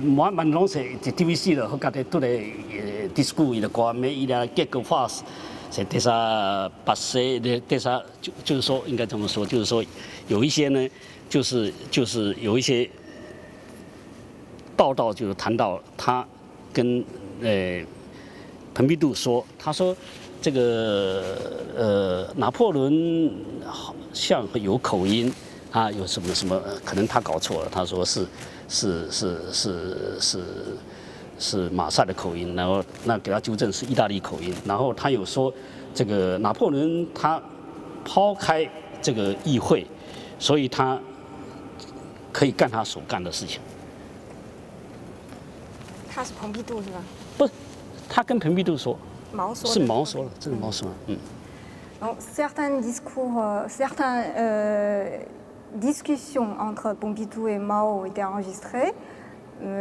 moi, maintenant, c'est difficile de regarder tous les discours, mais il y a quelques phrases, c'est déjà passé， déjà， 就是说，应该这么说，就是说，有一些呢，就是有一些报道就谈到他跟蓬皮杜说，他说这个拿破仑好像有口音啊，有什么，可能他搞错了，他说是马赛的口音，然后那给他纠正是意大利口音，然后他有说这个拿破仑他抛开这个议会，所以他可以干他所干的事情。他是蓬皮杜是吧？不，他跟蓬皮杜说，毛说的。是毛说了，这是毛说的，嗯。Donc, certains discours, certaines discussions entre Pompidou et Mao ont été enregistrées,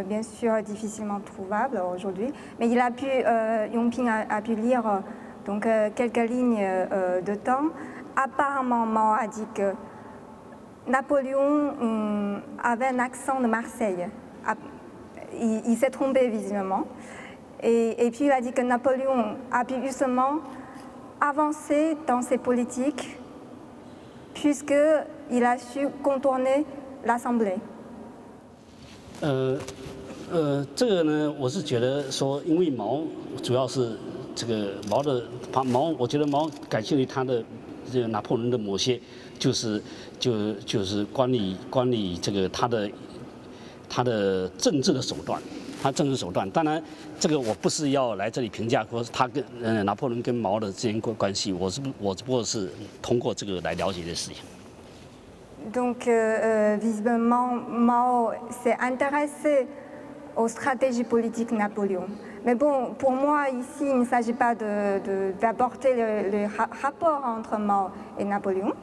bien sûr difficilement trouvables aujourd'hui, mais Yangping a pu lire donc, quelques lignes de temps. Apparemment, Mao a dit que Napoléon avait un accent de Marseille. Il s'est trompé visiblement. Et puis il a dit que Napoléon a pu justement avancer dans ses politiques puisqu'il a su contourner l'Assemblée. 这个呢，我是觉得说，因为毛主要是这个毛，我觉得毛感兴趣他的这个拿破仑的某些，就是关于这个他的政治的手段。 他政治手段，当然，这个我不是要来这里评价，说他跟拿破仑跟毛的之间关系，我只不过是通过这个来了解的事情。Donc, visiblement, Mao s'est intéressé aux stratégies politiques de Napoléon. Mais bon, pour moi, ici, il ne s'agit pas d'apporter le rapport entre Mao et Napoléon.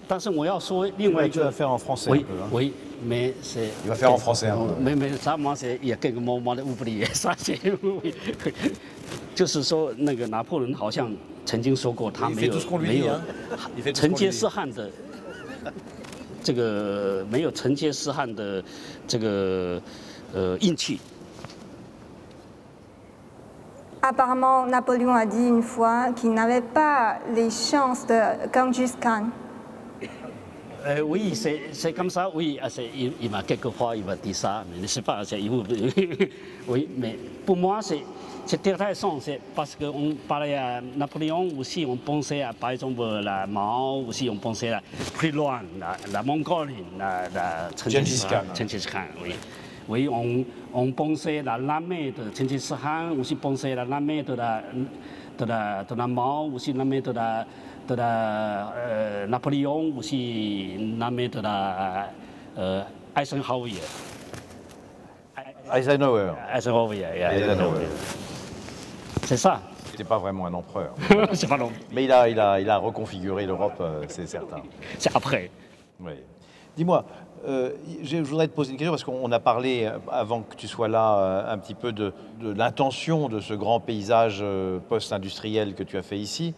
但是我要说另外一个 Tu vas faire en français. Oui, oui, mais c'est. Tu vas faire en français. Mais ça, moi, c'est il y a quelques moments的oublié ça, c'est 就是说，那个拿破仑好像曾经说过，他没有承接试汉的这个没有成吉思汗的这个运气。 Apparemment, Napoléon a dit une fois qu'il n'avait pas les chances de Gengis Khan. Oui, c'est comme ça, oui. Il m'a quelquefois il m'a dit ça, mais je ne sais pas. Oui, mais pour moi, c'est intéressant. C'est parce qu'on parlait à Napoléon aussi, on pensait à, par exemple, la Mao, aussi on pensait à plus loin, la Mongolie, la Gengis Khan. Gengis Khan, oui. Oui, on pensait à l'armée de Gengis Khan, aussi pensait à l'armée de la Mao, aussi l'armée de Napoléon, aussi l'armée de la Eisenhower. Eisenhower. Eisenhower. C'est ça. C'était pas vraiment un empereur. C'est pas long. Mais il a reconfiguré l'Europe, c'est certain. C'est après. Oui. Dis-moi, je voudrais te poser une question parce qu'on a parlé, avant que tu sois là, un petit peu de l'intention de ce grand paysage post-industriel que tu as fait ici.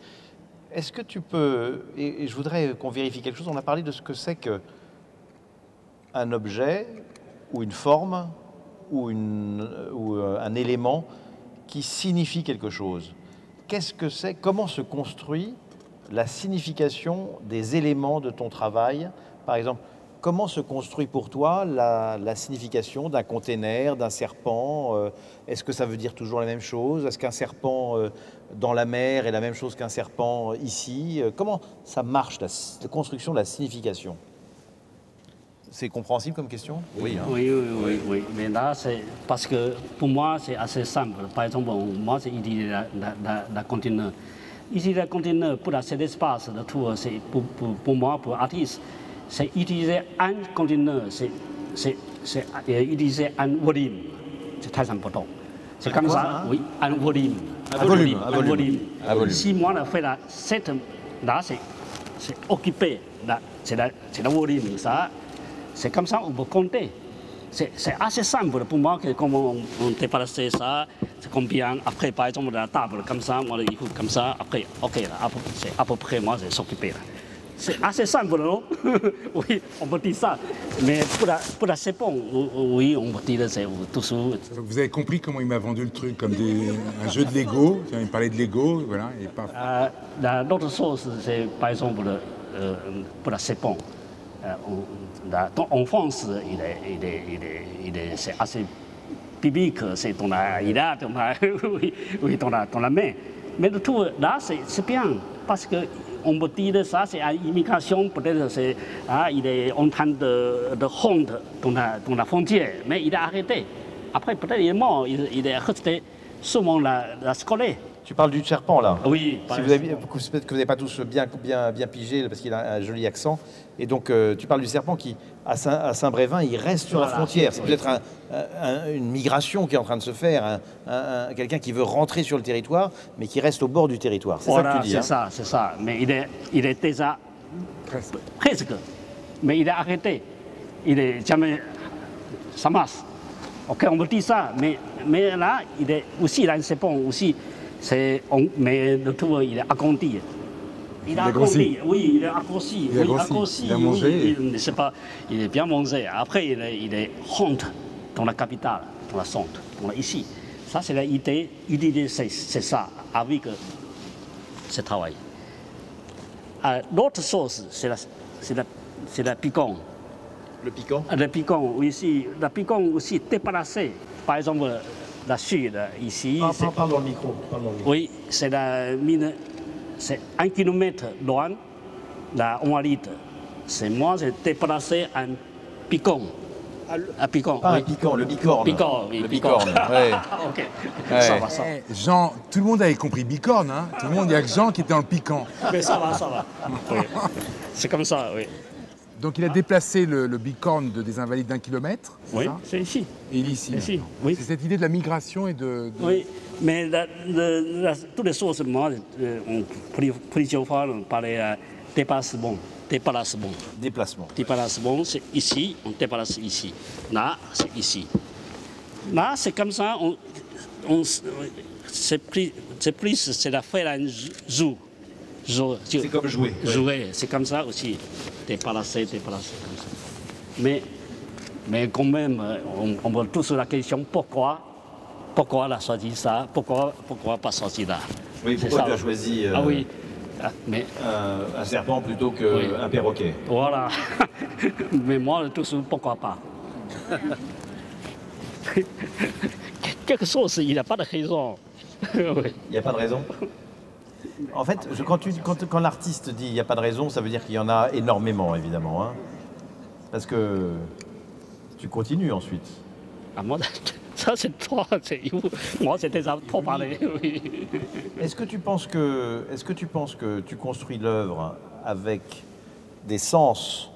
Est-ce que tu peux, et je voudrais qu'on vérifie quelque chose, on a parlé de ce que c'est qu'un objet ou une forme ou un élément qui signifie quelque chose. Qu'est-ce que c'est? Comment se construit la signification des éléments de ton travail? Par exemple, comment se construit pour toi la signification d'un container, d'un serpent? Est-ce que ça veut dire toujours la même chose? Est-ce qu'un serpent dans la mer est la même chose qu'un serpent ici? Comment ça marche, la construction de la signification? C'est compréhensible comme question? Oui, hein. Oui. Mais là, c'est parce que pour moi, c'est assez simple. Par exemple, moi, c'est utiliser la conteneur. Ici, le conteneur pour cet espace de tour, c'est pour moi, pour artiste, c'est utiliser un conteneur, c'est utiliser un volume. C'est très important. C'est comme ça, oui, un volume. Un volume. Si moi, je fais là, c'est occupé, c'est le volume, ça. C'est comme ça, on peut compter. C'est assez simple pour moi, que comment on déplace ça, c'est combien, après par exemple la table comme ça, moi il faut comme ça, après, ok, c'est à peu près moi c'est s'occuper. C'est assez simple, non? Oui, on peut dire ça. Mais pour la serpent, oui, on peut dire c'est toujours. Vous avez compris comment il m'a vendu le truc, comme un jeu de Lego, il parlait de Lego, voilà, et pas. L'autre chose, c'est par exemple pour la serpent. En France, c'est assez public, c'est dans la main. Mais de tout, là, c'est bien, parce qu'on peut dire ça, c'est une immigration, peut-être il est en train de rendre dans la frontière, mais il a arrêté. Après, peut-être il est mort, il est resté souvent la scolaire. Tu parles du serpent, là? Oui. Peut-être que vous n'avez pas tous bien pigé, parce qu'il a un joli accent. Et donc, tu parles du serpent qui, à Saint-Brévin, il reste sur la frontière. C'est peut-être une migration qui est en train de se faire, quelqu'un qui veut rentrer sur le territoire, mais qui reste au bord du territoire. C'est ça que tu dis, hein? C'est ça. Mais il est déjà presque. Mais il a arrêté. Il est jamais... Ça marche. Ok, on me dit ça. Mais là, il a un serpent aussi. Mais le tout, il est agrandi. Il a grossi. Oui, il est grossi. Il a mangé. Il ne sait pas, il est bien mangé. Après, il est rentre dans la capitale, dans la centre, ici. Ça, c'est l'idée. L'idée, c'est ça, avec ce travail. L'autre chose, c'est la piquant. Le piquant? Le piquant, oui, la piquant aussi déplacé. Par exemple, la sud, ici. Parle dans le micro. Oui, c'est la mine. C'est 1 kilomètre loin, la Onalite. C'est moi, j'ai déplacé un piquant. Un piquant. Pas un piquant, le bicorne. Le bicorne, ouais. Ok, ouais. Ça va. Jean, tout le monde avait compris bicorne, hein? Tout le monde, il n'y a que Jean qui était dans le piquant. Mais ça va. Oui. C'est comme ça, oui. Donc il a déplacé le bicorne des Invalides d'1 kilomètre. Oui, c'est ici. Et il est ici. Oui. C'est cette idée de la migration et de... Oui, mais toutes les choses, moi, plusieurs fois, on parlait déplacement. Déplacement, c'est ici, on déplace ici. Là, c'est ici. Là, c'est comme ça, c'est la phalange joue. C'est comme jouer. Jouer, c'est comme ça aussi. Déplacer comme ça. Mais quand même, on pose tous la question pourquoi elle a choisi ça, pourquoi pas choisi là. Oui, pourquoi tu as choisi un serpent plutôt qu'un perroquet? Voilà. Mais moi, toujours, pourquoi pas. Quelque chose, il n'y a pas de raison. Il n'y a pas de raison. En fait, quand l'artiste dit il n'y a pas de raison, ça veut dire qu'il y en a énormément, évidemment. Hein. Parce que tu continues ensuite. Ah, moi, ça c'est toi, moi c'est déjà trop parlé. Oui. Est-ce que tu penses que tu construis l'œuvre avec des sens,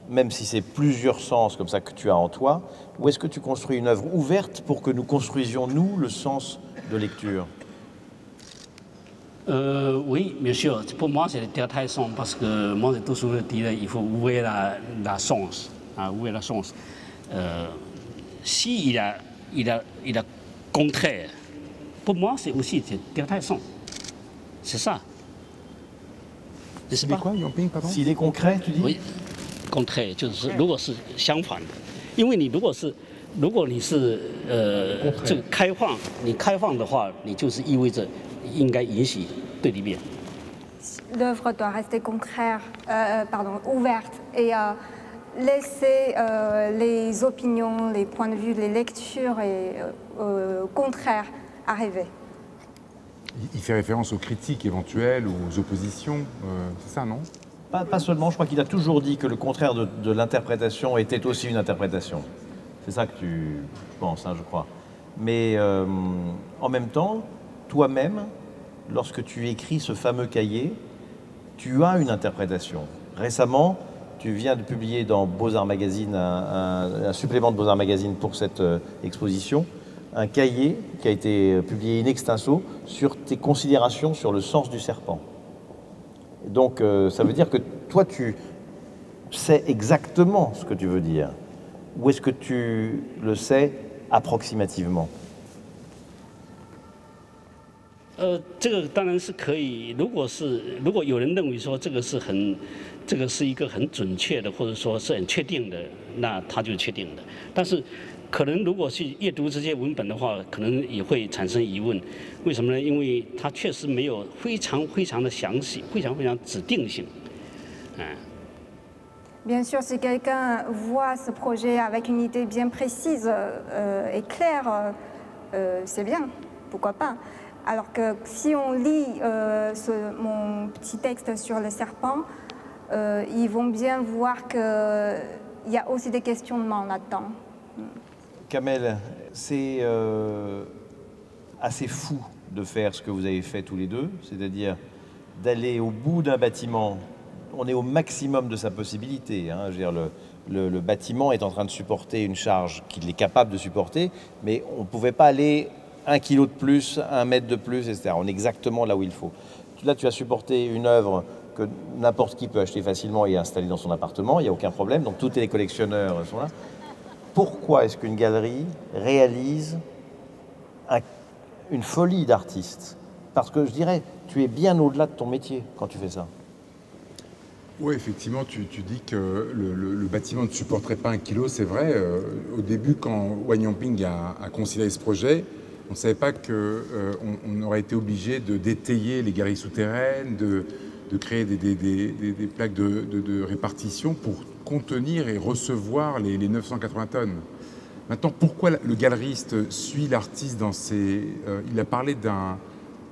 même si c'est plusieurs sens comme ça que tu as en toi, ou est-ce que tu construis une œuvre ouverte pour que nous construisions, nous, le sens de lecture? Oui, bien sûr. Pour moi, c'est très son parce que moi, j'ai toujours dit qu'il faut ouvrir la sens. Ouvrir la sens. Si il a contraire, pour moi, c'est aussi très son. C'est ça. C'est quoi, Yang-Ping, pardon? S'il est concret, tu dis? Oui, contraire 就是如果是相反的，因为你如果你是这个开放，你开放的话，你就是意味着应该允许对立面。L'œuvre doit rester ouverte et laisser les opinions, les points de vue, les lectures et contraires arriver. Il fait référence aux critiques éventuelles, aux oppositions, c'est ça, non? Pas seulement, je crois qu'il a toujours dit que le contraire de l'interprétation était aussi une interprétation. C'est ça que tu penses, hein, je crois. Mais en même temps, toi-même, lorsque tu écris ce fameux cahier, tu as une interprétation. Récemment, tu viens de publier dans Beaux-Arts Magazine, un supplément de Beaux-Arts Magazine pour cette exposition, un cahier qui a été publié in extenso sur tes considérations sur le sens du serpent. Donc ça veut dire que toi, tu sais exactement ce que tu veux dire. Ou est-ce que tu le sais approximativement? 这个当然是可以。如果有人认为说这个是一个很准确的，或者说是很确定的，那他就确定的。但是可能如果去阅读这些文本的话，可能也会产生疑问。为什么呢？因为它确实没有非常的详细，非常指定性。Bien sûr, si quelqu'un voit ce projet avec une idée bien précise et claire, c'est bien, pourquoi pas. Alors que si on lit mon petit texte sur le serpent, ils vont bien voir qu'il y a aussi des questionnements là-dedans. Kamel, c'est assez fou de faire ce que vous avez fait tous les deux, c'est-à-dire d'aller au bout d'un bâtiment. On est au maximum de sa possibilité. Hein. Je veux dire, le bâtiment est en train de supporter une charge qu'il est capable de supporter, mais on ne pouvait pas aller 1 kilo de plus, 1 mètre de plus, etc. On est exactement là où il faut. Là, tu as supporté une œuvre que n'importe qui peut acheter facilement et installer dans son appartement, il n'y a aucun problème, donc tous les collectionneurs sont là. Pourquoi est-ce qu'une galerie réalise une folie d'artiste? Parce que je dirais, tu es bien au-delà de ton métier quand tu fais ça. Oui, effectivement, tu dis que le bâtiment ne supporterait pas 1 kilo, c'est vrai. Au début, quand Wang Yang-Ping a considéré ce projet, on ne savait pas qu'on aurait été obligé d'étayer les galeries souterraines, de créer des plaques de répartition pour contenir et recevoir les 980 tonnes. Maintenant, pourquoi le galeriste suit l'artiste dans ses... il a parlé d'une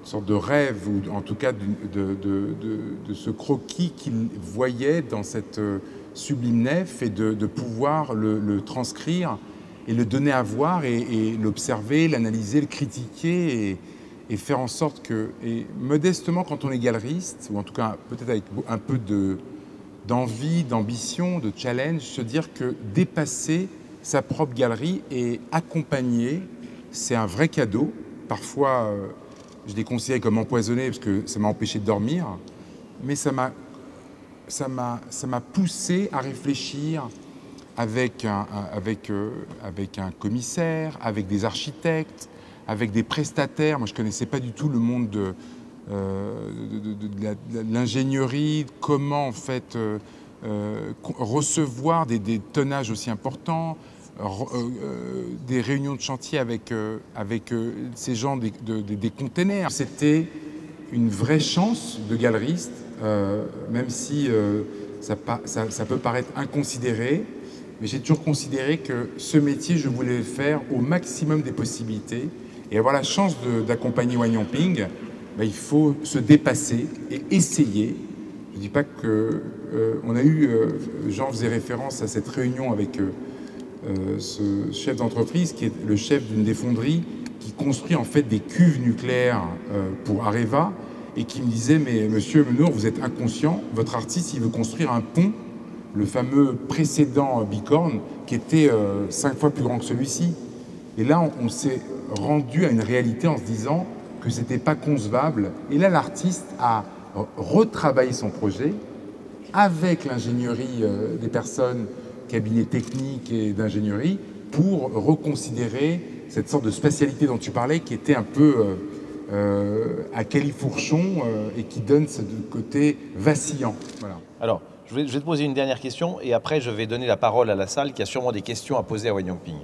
sorte de rêve, ou en tout cas de ce croquis qu'il voyait dans cette sublime nef et de pouvoir le transcrire et le donner à voir et l'observer, l'analyser, le critiquer et faire en sorte que, et modestement quand on est galeriste, ou en tout cas peut-être avec un peu d'envie, d'ambition, de challenge, se dire que dépasser sa propre galerie et accompagner, c'est un vrai cadeau. Parfois, je l'ai considéré comme empoisonné parce que ça m'a empêché de dormir, mais ça m'a poussé à réfléchir avec un commissaire, avec des architectes, avec des prestataires. Moi, je ne connaissais pas du tout le monde de l'ingénierie, comment en fait recevoir des tonnages aussi importants, des réunions de chantier avec ces gens des containers. C'était une vraie chance de galeriste, même si ça peut paraître inconsidéré, mais j'ai toujours considéré que ce métier, je voulais le faire au maximum des possibilités. Et avoir la chance d'accompagner Wang Yongping, il faut se dépasser et essayer. Je ne dis pas que... on a eu, Jean faisait référence à cette réunion avec ce chef d'entreprise qui est le chef d'une des fonderies qui construit en fait des cuves nucléaires pour Areva et qui me disait « Mais monsieur Menour, vous êtes inconscient, votre artiste il veut construire un pont, le fameux précédent Bicorne qui était 5 fois plus grand que celui-ci. » Et là on s'est rendu à une réalité en se disant que c'était pas concevable. Et là l'artiste a retravaillé son projet avec l'ingénierie des personnes, cabinet technique et d'ingénierie, pour reconsidérer cette sorte de spatialité dont tu parlais, qui était un peu à califourchon et qui donne ce côté vacillant. Voilà. Alors, je vais te poser une dernière question et après je vais donner la parole à la salle qui a sûrement des questions à poser à Wang Yongping.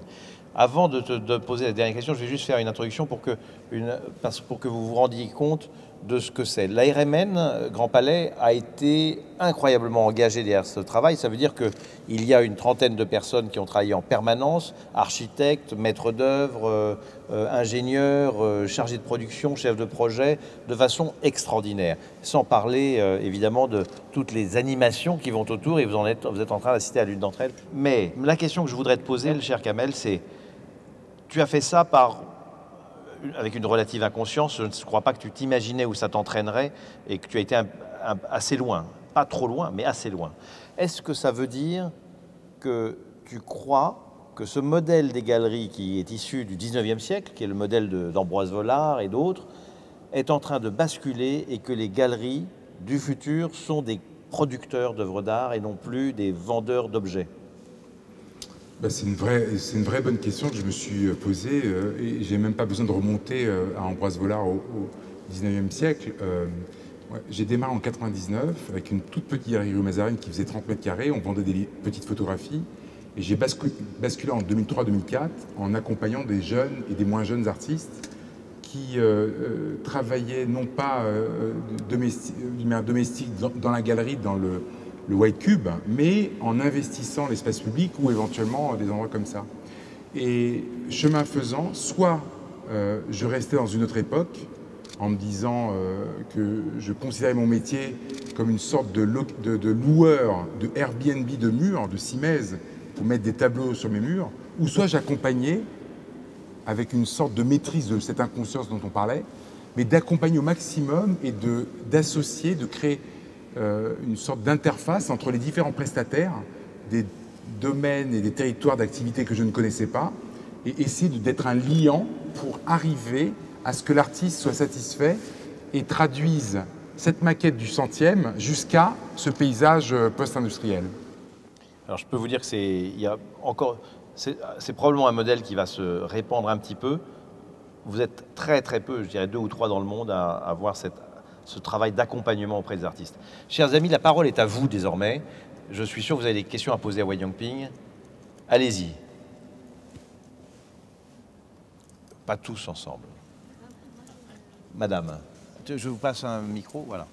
Avant de poser la dernière question, je vais juste faire une introduction pour que vous vous rendiez compte de ce que c'est. L'ARMN Grand Palais a été incroyablement engagé derrière ce travail. Ça veut dire qu'il y a une trentaine de personnes qui ont travaillé en permanence, architectes, maîtres d'œuvre, ingénieurs, chargés de production, chefs de projet, de façon extraordinaire. Sans parler évidemment de toutes les animations qui vont autour, et vous êtes en train d'assister à l'une d'entre elles. Mais la question que je voudrais te poser, cher Kamel, c'est: tu as fait ça avec une relative inconscience. Je ne crois pas que tu t'imaginais où ça t'entraînerait et que tu as été assez loin. Pas trop loin, mais assez loin. Est-ce que ça veut dire que tu crois que ce modèle des galeries qui est issu du 19e siècle, qui est le modèle d'Ambroise Vollard et d'autres, est en train de basculer et que les galeries du futur sont des producteurs d'œuvres d'art et non plus des vendeurs d'objets? C'est une vraie bonne question que je me suis posée et j'ai même pas besoin de remonter à Ambroise Vollard au 19e siècle. J'ai démarré en 99 avec une toute petite galerie rue Mazarine qui faisait 30 mètres carrés, on vendait des petites photographies et j'ai basculé en 2003-2004 en accompagnant des jeunes et des moins jeunes artistes qui travaillaient non pas domestique dans la galerie, dans le White Cube, mais en investissant l'espace public ou éventuellement des endroits comme ça. Et chemin faisant, soit je restais dans une autre époque en me disant que je considérais mon métier comme une sorte de loueur de Airbnb de murs, de Simèse, pour mettre des tableaux sur mes murs, ou soit j'accompagnais avec une sorte de maîtrise de cette inconscience dont on parlait, mais d'accompagner au maximum et d'associer, de créer une sorte d'interface entre les différents prestataires des domaines et des territoires d'activité que je ne connaissais pas et essayer d'être un liant pour arriver à ce que l'artiste soit satisfait et traduise cette maquette du 100e jusqu'à ce paysage post-industriel. Alors je peux vous dire que c'est probablement un modèle qui va se répandre un petit peu. Vous êtes très très peu, je dirais 2 ou 3 dans le monde à avoir ce travail d'accompagnement auprès des artistes. Chers amis, la parole est à vous désormais. Je suis sûr que vous avez des questions à poser à Wang Yongping. Allez-y. Pas tous ensemble. Madame, je vous passe un micro, voilà.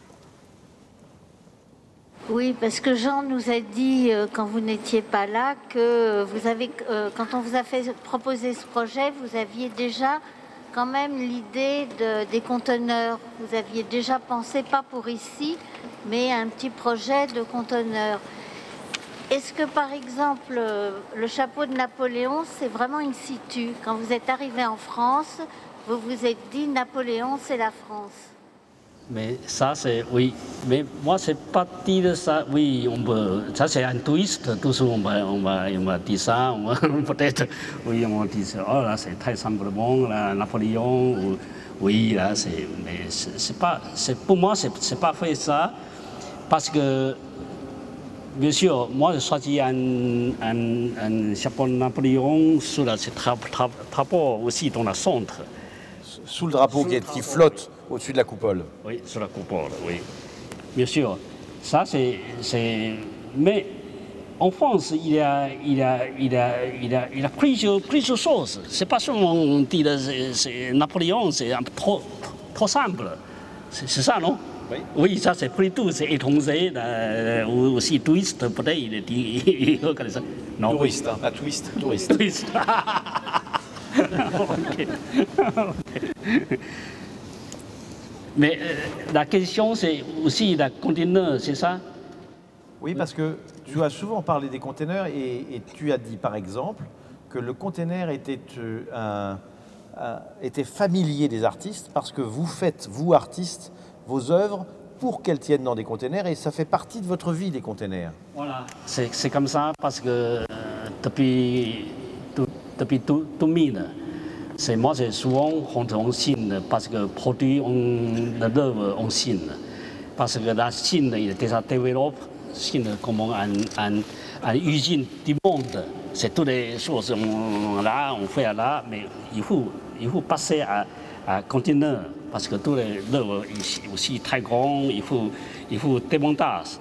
Oui, parce que Jean nous a dit, quand vous n'étiez pas là, que vous avez, quand on vous a proposé ce projet, vous aviez déjà quand même l'idée des conteneurs. Vous aviez déjà pensé, pas pour ici, mais un petit projet de conteneurs. Est-ce que, par exemple, le chapeau de Napoléon, c'est vraiment in situ? Quand vous êtes arrivé en France, vous vous êtes dit, Napoléon, c'est la France. Mais ça, c'est, oui. Mais moi, c'est pas dire ça. Oui, on peut, ça, c'est un twist. Toujours, on va dire ça. Peut-être, oui, on va dire ça. Oh, là, c'est très simplement, là, Napoléon. Ou, oui, là, c'est. Mais c'est pas. Pour moi, c'est pas fait ça. Parce que, bien sûr, moi, j'ai choisi un chapeau de Napoléon sur ce drapeau aussi dans le centre. Sous le drapeau qui flotte au-dessus de la coupole. Oui, sur la coupole, oui. Bien sûr, ça c'est... Mais en France, il y a plusieurs choses. C'est pas seulement on dit c'est Napoléon, c'est un peu trop simple. C'est ça, non? Oui. Oui, ça c'est plutôt c'est étranger, ou aussi twist, peut-être il dit, non. Touriste, hein, pas twist, touriste. Twist. Okay. Mais la question c'est aussi la conteneur, c'est ça? Oui, parce que tu as souvent parlé des containers et tu as dit par exemple que le container était familier des artistes parce que vous faites, vous artistes, vos œuvres pour qu'elles tiennent dans des containers et ça fait partie de votre vie, les containers. Voilà, c'est comme ça parce que depuis tout mine, moi c'est souvent en Chine parce que produit l'œuvre en Chine. Parce que la Chine il est déjà développée, Chine comme une usine du monde. C'est toutes les choses on fait là, mais il faut passer à conteneur parce que tous les œuvres aussi très grands, il faut démontage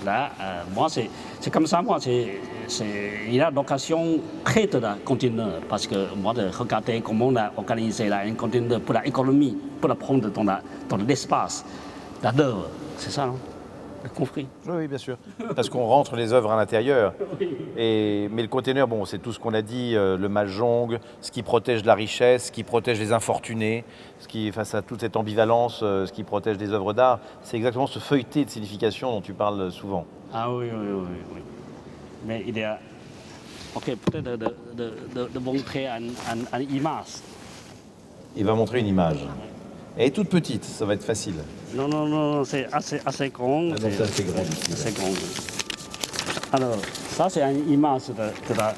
là. Moi c'est comme ça, moi il y a l'occasion près de la conteneur parce que moi de regarder comment on a organisé un conteneur pour l'économie, pour la prendre dans l'espace, l'œuvre, c'est ça, non? Compris. Oui, bien sûr. Parce qu'on rentre les œuvres à l'intérieur. Mais le container, bon, c'est tout ce qu'on a dit, le mahjong, ce qui protège la richesse, ce qui protège les infortunés, ce qui, face à toute cette ambivalence, ce qui protège les œuvres d'art. C'est exactement ce feuilleté de signification dont tu parles souvent. Ah oui. Mais il y a... Ok, peut-être de montrer une image. Il va montrer une image. Elle est toute petite, ça va être facile. Non, c'est assez grand. Ah non, c'est assez grand. Assez grand. Alors, ça c'est une image de la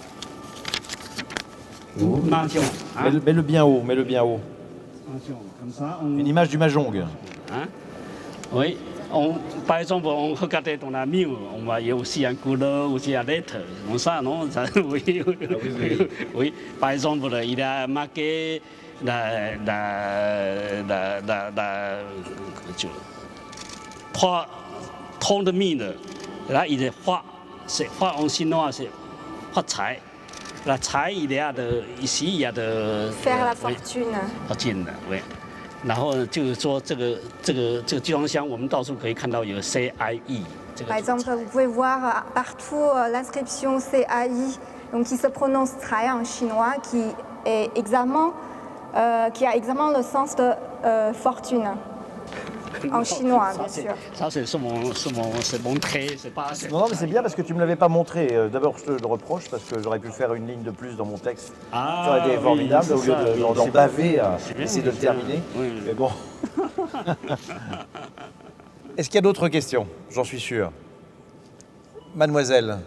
mahjong. Hein? Mets-le bien haut, Mahjong, comme ça. Une image du mahjong. Hein? Oui. Par exemple, on regardait dans la mur, on voyait aussi un couleur, aussi un lettre, comme ça, non? Ça, oui. Par exemple, il a marqué trois 30 000. Là, il est c'est en chinois, c'est Huat-Cai. La Cai, ici, il y a de... Faire la fortune. Fortune, oui. 然后就是说这个集装箱，我们到处可以看到有 CIE。Par exemple, vous pouvez voir partout l'inscription CAI, donc qui se prononce Cai en chinois, qui a exactement le sens de fortune. En chinois, bien sûr. Ça, c'est mon trait, c'est pas... Non, mais c'est bien parce que tu ne me l'avais pas montré. D'abord, je te le reproche parce que j'aurais pu faire une ligne de plus dans mon texte. Ça aurait été formidable au lieu d'en baver à essayer de le terminer. Oui. Mais bon. Est-ce qu'il y a d'autres questions? J'en suis sûr. Mademoiselle.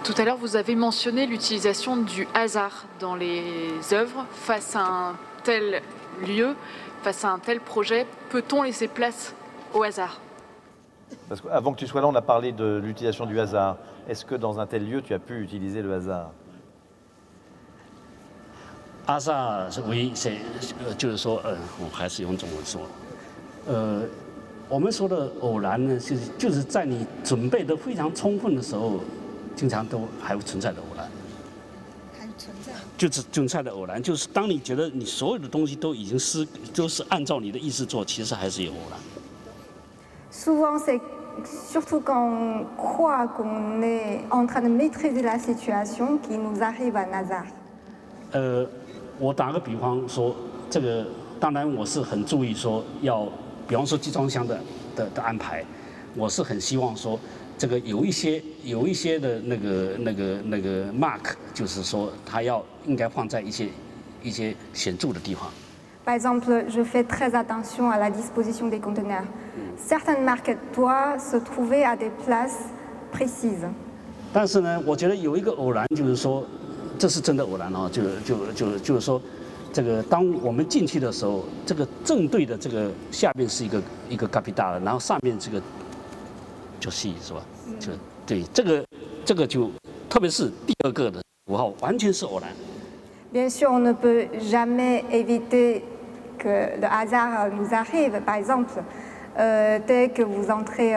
Tout à l'heure, vous avez mentionné l'utilisation du hasard dans les œuvres. Face à un tel lieu, face à un tel projet, peut-on laisser place au hasard? Parce qu'avant que tu sois là, on a parlé de l'utilisation du hasard. Est-ce que dans un tel lieu, tu as pu utiliser le hasard? hasard, oui,就是说，我还是用中文说，我们说的偶然呢，就是在你准备的非常充分的时候，经常都还会存在的偶然。还存在。就是存在的偶然，就是当你觉得你所有的东西都已经都是按照你的意思做，其实还是有偶然。Souvent, c'est surtout quand on croit qu'on est en train de maîtriser la situation qu'il nous arrive un hasard. 我打个比方说，这个当然我是很注意说要，比方说集装箱的安排，我是很希望说这个有一些的那个 mark， 就是说它应该放在一些显著的地方。Par exemple, je fais très attention à la disposition des conteneurs. Certaines marques doivent se trouver à des places précises. 但是呢，我觉得有一个偶然，就是说，这是真的偶然哦，就是说，这个当我们进去的时候，这个正对的这个下面是一个 capital， 然后上面这个就 C 是吧？就对，这个就特别是第二个的符号，完全是偶然。Bien sûr, on ne peut jamais éviter que le hasard nous arrive. Par exemple, dès que vous entrez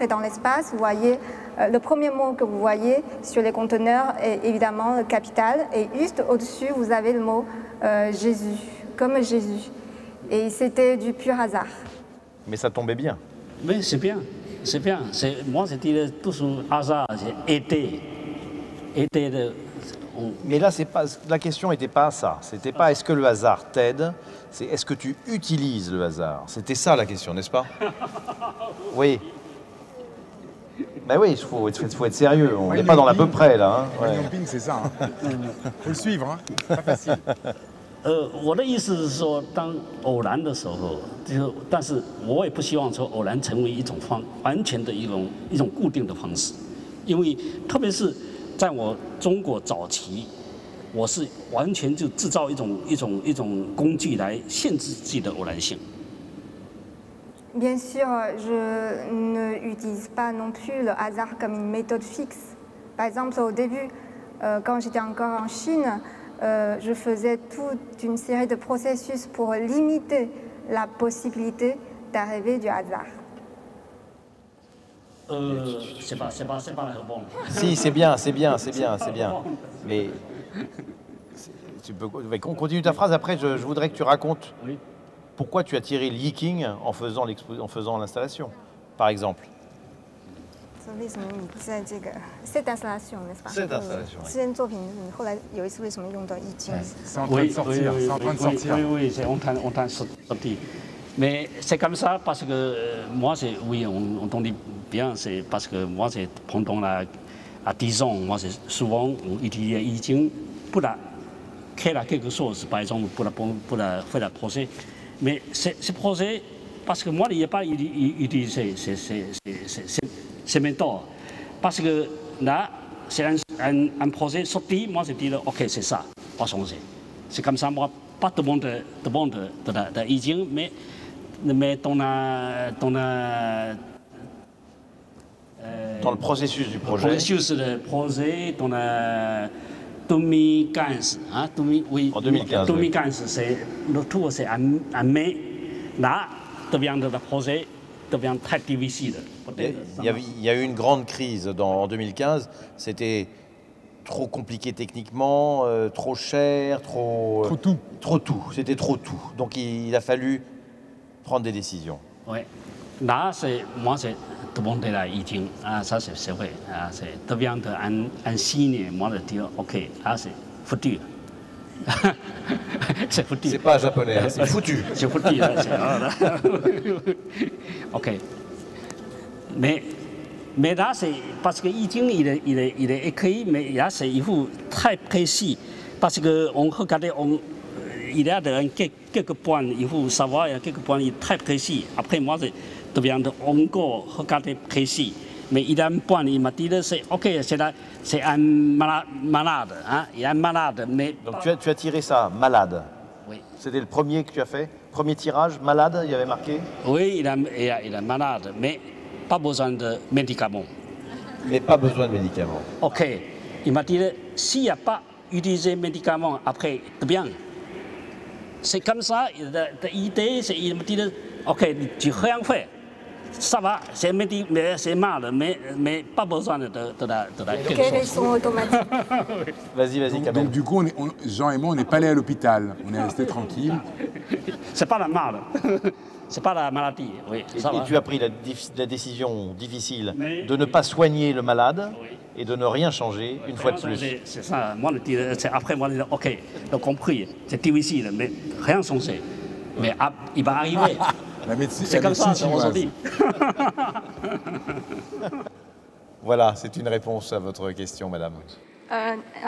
dans l'espace, vous voyez le premier mot que vous voyez sur les conteneurs est évidemment le capital, et juste au-dessus, vous avez le mot Jésus, comme Jésus. Et c'était du pur hasard. Mais ça tombait bien. Mais c'est bien, c'est bien. Moi, c'était toujours hasard, c'est été. Mais là, la question n'était pas ça. C'était pas est-ce que le hasard t'aide, c'est est-ce que tu utilises le hasard. C'était ça la question, n'est-ce pas? Oui. Ben oui, il faut être sérieux. On n'est pas dans l'à peu près là. Hein. Ouais. Ping, c'est ça. Hein. Faut le suivre, hein. Pas facile. 我的意思是说，当偶然的时候，但是我也不希望说偶然成为一种完全的一种固定的方式，因为特别是在我中国早期，我是完全就制造一种工具来限制自己的偶然性。Bien sûr, je n'utilise pas non plus le hasard comme une méthode fixe. Par exemple, au début, quand j'étais encore en Chine, je faisais toute une série de processus pour limiter la possibilité d'arriver du hasard. C'est pas bon. Si, c'est bien. Mais tu peux continue ta phrase. Après, je voudrais que tu racontes pourquoi tu as tiré le Yiking en faisant l'installation, par exemple. Cette installation, n'est-ce pas? Cette installation. C'est une作品，你后来有一次为什么用到易经？ C'est en train de sortir. C'est en train de sortir. Oui, c'est en train de sortir. Mais c'est comme ça parce que moi, on entendit bien, c'est parce que moi, c'est pendant à 10 ans, moi, c'est souvent on utilisait易经pour créer quelque chose, par exemple, pour faire le projet. Mais ce projet, parce que moi, il n'y a pas utilisé ces méthodes. Parce que là, c'est un projet sorti, moi, je dis, OK, c'est ça, pas changer. C'est comme ça, moi, pas de demande de易经, mais dans le processus du projet. Le processus du projet, dans 2015, hein, oui. En 2015. 2015, c'est le tour, c'est en mai. Là, le projet devient très difficile. Il y a eu une grande crise en 2015. C'était trop compliqué techniquement, trop cher, trop tout. Trop tout. C'était trop tout. Donc il a fallu prendre des décisions. Oui. Là, moi, c'est demander la易经啊，ça c'est vrai 啊，c'est devient un signe, moi de dire OK, là c'est foutu. C'est foutu. C'est pas japonais, hein, c'est foutu. C'est foutu. OK. Mais là, c'est parce que 易经il est écrit, mais là c'est il faut très précis parce que on regarde il y a quelques points, il faut savoir, il y a quelques points très précis. Après, moi, je deviens encore regarder précis. Mais il y a un point, il m'a dit, c'est OK, c'est un malade. Hein? Il y a un malade, mais... Donc tu as tiré ça, malade. Oui. C'était le premier que tu as fait? Premier tirage, malade, il y avait marqué? Oui, il est malade, mais pas besoin de médicaments. Mais pas besoin de médicaments. OK. Il m'a dit, s'il n'y a pas utilisé médicaments, après, c'est bien. C'est comme ça, l'idée, c'est il me dit, OK, tu rien fait. Ça va, c'est mal, mais pas besoin de la Quelle sont automatiques. Vas-y, Camille. Donc du coup, Jean et moi, on n'est pas allés à l'hôpital. On est restés tranquilles. C'est pas la mal. C'est pas la maladie, oui. Et tu as pris la décision difficile de ne pas soigner le malade et de ne rien changer une fois de plus. C'est ça. Moi, après, moi, je dis, OK, j'ai compris, c'est difficile, mais rien changer. Mais il va arriver. C'est comme ça, aujourd'hui. Voilà, c'est une réponse à votre question, madame.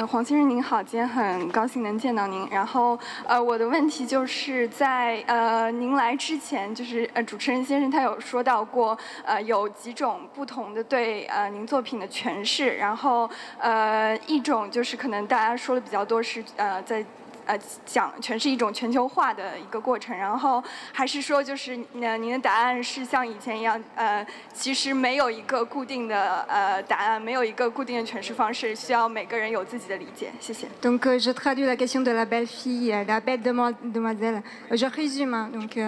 黄先生您好，今天很高兴能见到您。然后我的问题就是在您来之前，就是主持人先生他有说到过，有几种不同的对您作品的诠释。然后一种就是可能大家说的比较多是在诠释一种全球化的一个过程，然后还是说就是您的答案是像以前一样，其实没有一个固定的答案，没有一个固定的诠释方式，需要每个人有自己的理解。谢谢。Donc je traduis la question de la belle fille, la belle demoiselle. Je résume. Hein. Donc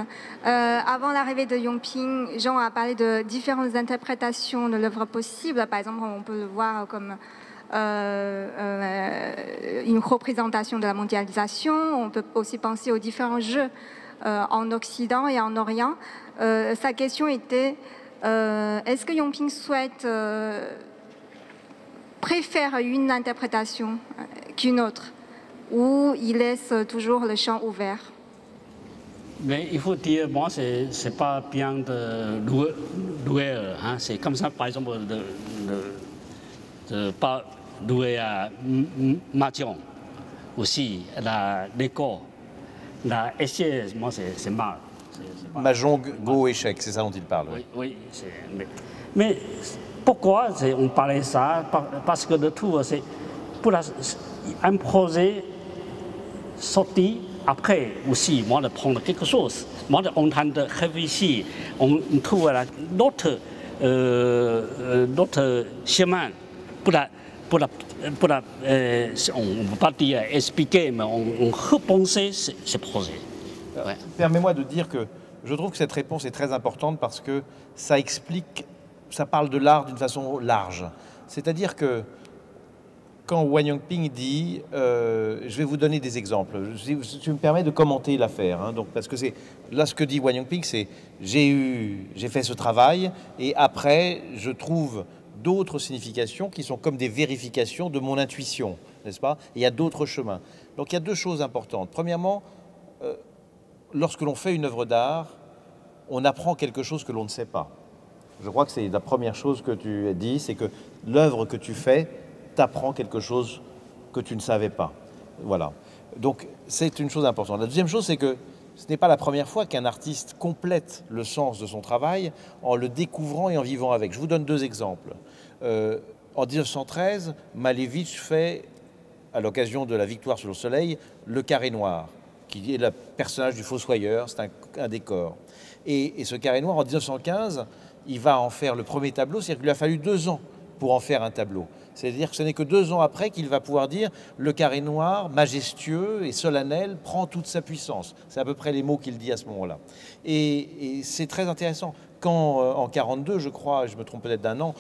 avant l'arrivée de Yongping, Jean a parlé de différentes interprétations de l'œuvre possible. Par exemple, on peut le voir comme une représentation de la mondialisation. On peut aussi penser aux différents jeux en Occident et en Orient. Sa question était est-ce que Yongping souhaite préfère une interprétation qu'une autre, ou il laisse toujours le champ ouvert? Mais il faut dire, moi, c'est pas bien de louer, hein. C'est comme ça, par exemple, de pas louer à Mahjong, aussi, l'école, la échec, moi, c'est mal. Mahjong, Go, échec, c'est ça dont il parle. Oui, mais pourquoi on parlait ça? Parce que le tout, c'est pour un projet sorti. Après aussi, moi, de prendre quelque chose. Moi, on train de réfléchir, on trouve d'autres chemins pour on ne peut pas dire expliquer, mais on repenser ce projet. Ouais. Permets-moi de dire que je trouve que cette réponse est très importante parce que ça explique, ça parle de l'art d'une façon large. C'est-à-dire que quand Wang Yongping dit, je vais vous donner des exemples, je me permets de commenter l'affaire, hein, donc, parce que c'est là ce que dit Wang Yongping, c'est j'ai fait ce travail et après je trouve d'autres significations qui sont comme des vérifications de mon intuition, n'est-ce pas? Et il y a d'autres chemins. Donc il y a deux choses importantes. Premièrement, lorsque l'on fait une œuvre d'art, on apprend quelque chose que l'on ne sait pas. Je crois que c'est la première chose que tu as dit, c'est que l'œuvre que tu fais t'apprend quelque chose que tu ne savais pas. Voilà. Donc c'est une chose importante. La deuxième chose, c'est que ce n'est pas la première fois qu'un artiste complète le sens de son travail en le découvrant et en vivant avec. Je vous donne deux exemples. En 1913, Malevich fait, à l'occasion de la victoire sur le soleil, le carré noir, qui est le personnage du fossoyeur, c'est un décor. Et ce carré noir, en 1915, il va en faire le premier tableau, c'est-à-dire qu'il lui a fallu 2 ans pour en faire un tableau. C'est-à-dire que ce n'est que 2 ans après qu'il va pouvoir dire le carré noir, majestueux et solennel, prend toute sa puissance. C'est à peu près les mots qu'il dit à ce moment-là. Et c'est très intéressant. Quand, en 1942, je crois, je me trompe peut-être d'un an,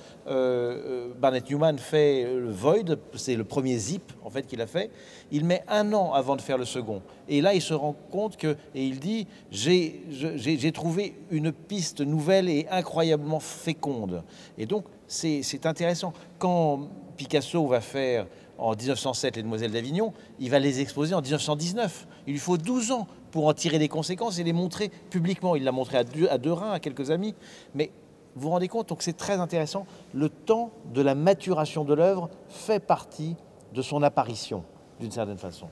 Barnett Newman fait le Void, c'est le premier zip en fait qu'il a fait, il met 1 an avant de faire le second. Et là, il se rend compte que, et il dit, j'ai trouvé une piste nouvelle et incroyablement féconde. Et donc, c'est intéressant. Quand Picasso va faire en 1907 les Demoiselles d'Avignon, il va les exposer en 1919. Il lui faut 12 ans pour en tirer les conséquences et les montrer publiquement. Il l'a montré à deux reins, à quelques amis. Mais vous vous rendez compte, donc c'est très intéressant. Le temps de la maturation de l'œuvre fait partie de son apparition, d'une certaine façon.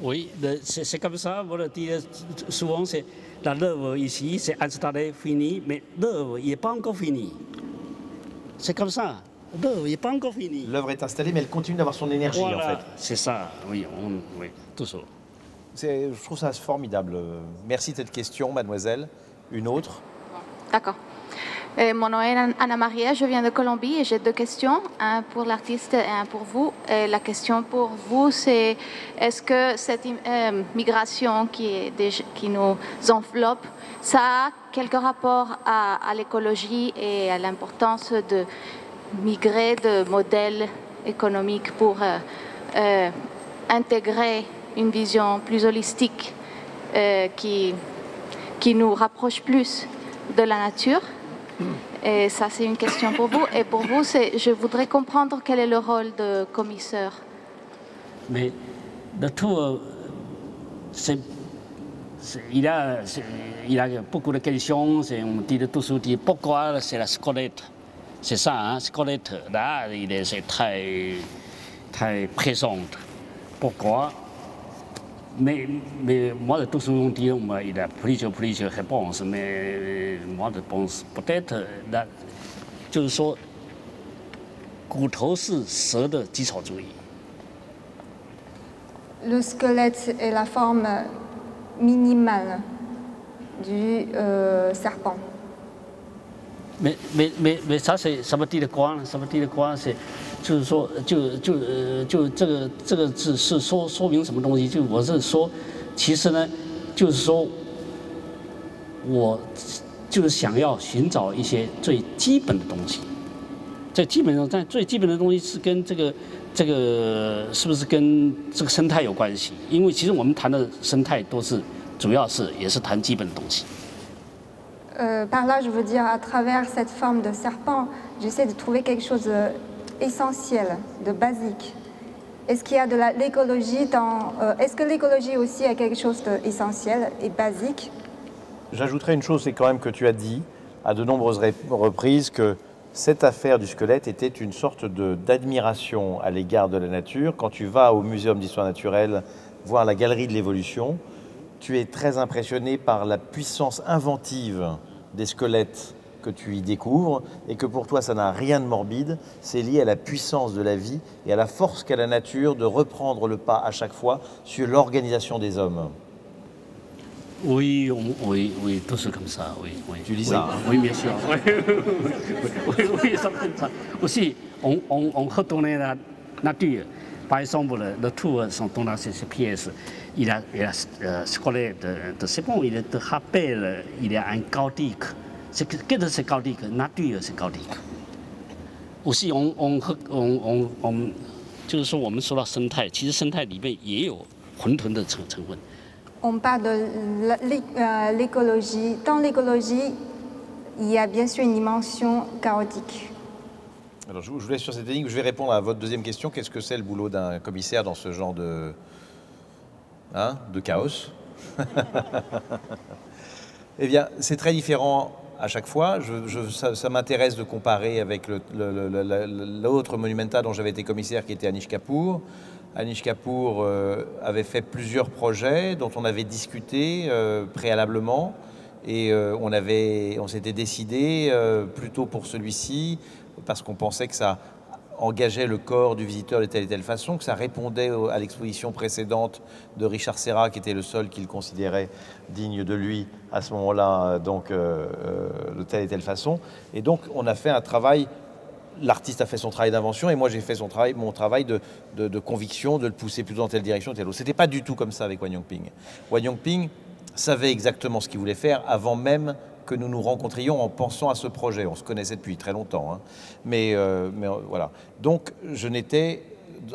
Oui, c'est comme ça. Vous le dites souvent, l'œuvre ici, c'est installé, fini, mais l'œuvre, il n'est pas encore fini. C'est comme ça. L'œuvre n'est pas encore finie. L'œuvre est installée, mais elle continue d'avoir son énergie, voilà, en fait. C'est ça, oui, tout ça. Je trouve ça formidable. Merci de cette question, mademoiselle. Une autre? D'accord. Mon nom est Anna Maria, je viens de Colombie et j'ai 2 questions, un pour l'artiste et un pour vous. Et la question pour vous, c'est est-ce que cette migration qui nous enveloppe, ça a quelque rapport à l'écologie et à l'importance de migrer de modèles économiques pour intégrer une vision plus holistique qui nous rapproche plus de la nature? Et ça, c'est une question pour vous. Et pour vous, je voudrais comprendre quel est le rôle de commissaire. Mais le tout, il y a beaucoup de questions. On dit toujours pourquoi c'est la squelette. C'est ça, hein, squelette. Là, c'est très, très présente. Pourquoi? Mais moi, toujours on dit il y a plusieurs réponses. Mais moi, je pense peut-être, 就是说，骨头是蛇的基础主义。Le squelette est la forme minimale du serpent. Mais ça veut dire quoi？ ça veut dire quoi？ 就是说，这个字是说明什么东西？就我是说，其实呢，就是说，我就是想要寻找一些最基本的东西。最基本的东西是跟这个是不是跟这个生态有关系？因为其实我们谈的生态都是主要也是谈基本的东西。Par là, je veux dire, à travers cette forme de serpent, j'essaie de trouver quelque chose d'essentiel, de basique. Est-ce qu'il y a de l'écologie dans... est-ce que l'écologie aussi est quelque chose d'essentiel et basique? J'ajouterais une chose, c'est quand même que tu as dit à de nombreuses reprises que cette affaire du squelette était une sorte d'admiration à l'égard de la nature. Quand tu vas au Muséum d'histoire naturelle voir la galerie de l'évolution, tu es très impressionné par la puissance inventive des squelettes que tu y découvres et que pour toi ça n'a rien de morbide, c'est lié à la puissance de la vie et à la force qu'a la nature de reprendre le pas à chaque fois sur l'organisation des hommes. Oui, tout c'est comme ça, oui. Tu dis ça? Oui, bien sûr. Oui, ça comme ça. Aussi, on retourne la nature. Par exemple, le tour sont dans ces pièces. Il y a squelette de serpent, il te rappelle, il y a un gothique. Qu'est-ce que c'est gothique? Nature, c'est gothique. Aussi, 就是说我们说到生态，其实生态里面也有混沌的成分。On parle de l'écologie. Dans l'écologie, il y a bien sûr une dimension chaotique. Alors, je vous laisse sur cette ligne. Je vais répondre à votre deuxième question. Qu'est-ce que c'est le boulot d'un commissaire dans ce genre de chaos? Eh bien, c'est très différent à chaque fois. Ça m'intéresse de comparer avec l'autre Monumenta dont j'avais été commissaire, qui était Anish Kapoor. Anish Kapoor avait fait plusieurs projets dont on avait discuté préalablement. Et on s'était décidé plutôt pour celui-ci, parce qu'on pensait que ça engageait le corps du visiteur de telle et telle façon, que ça répondait à l'exposition précédente de Richard Serra, qui était le seul qu'il considérait digne de lui à ce moment-là, donc de telle et telle façon. Et donc on a fait un travail, l'artiste a fait son travail d'invention, et moi j'ai fait mon travail de conviction, de le pousser plutôt dans telle direction, telle autre. C'était pas du tout comme ça avec Wan Yongping. Wan Yongping savait exactement ce qu'il voulait faire avant même que nous nous rencontrions en pensant à ce projet. On se connaissait depuis très longtemps, hein. Mais voilà. Donc je n'étais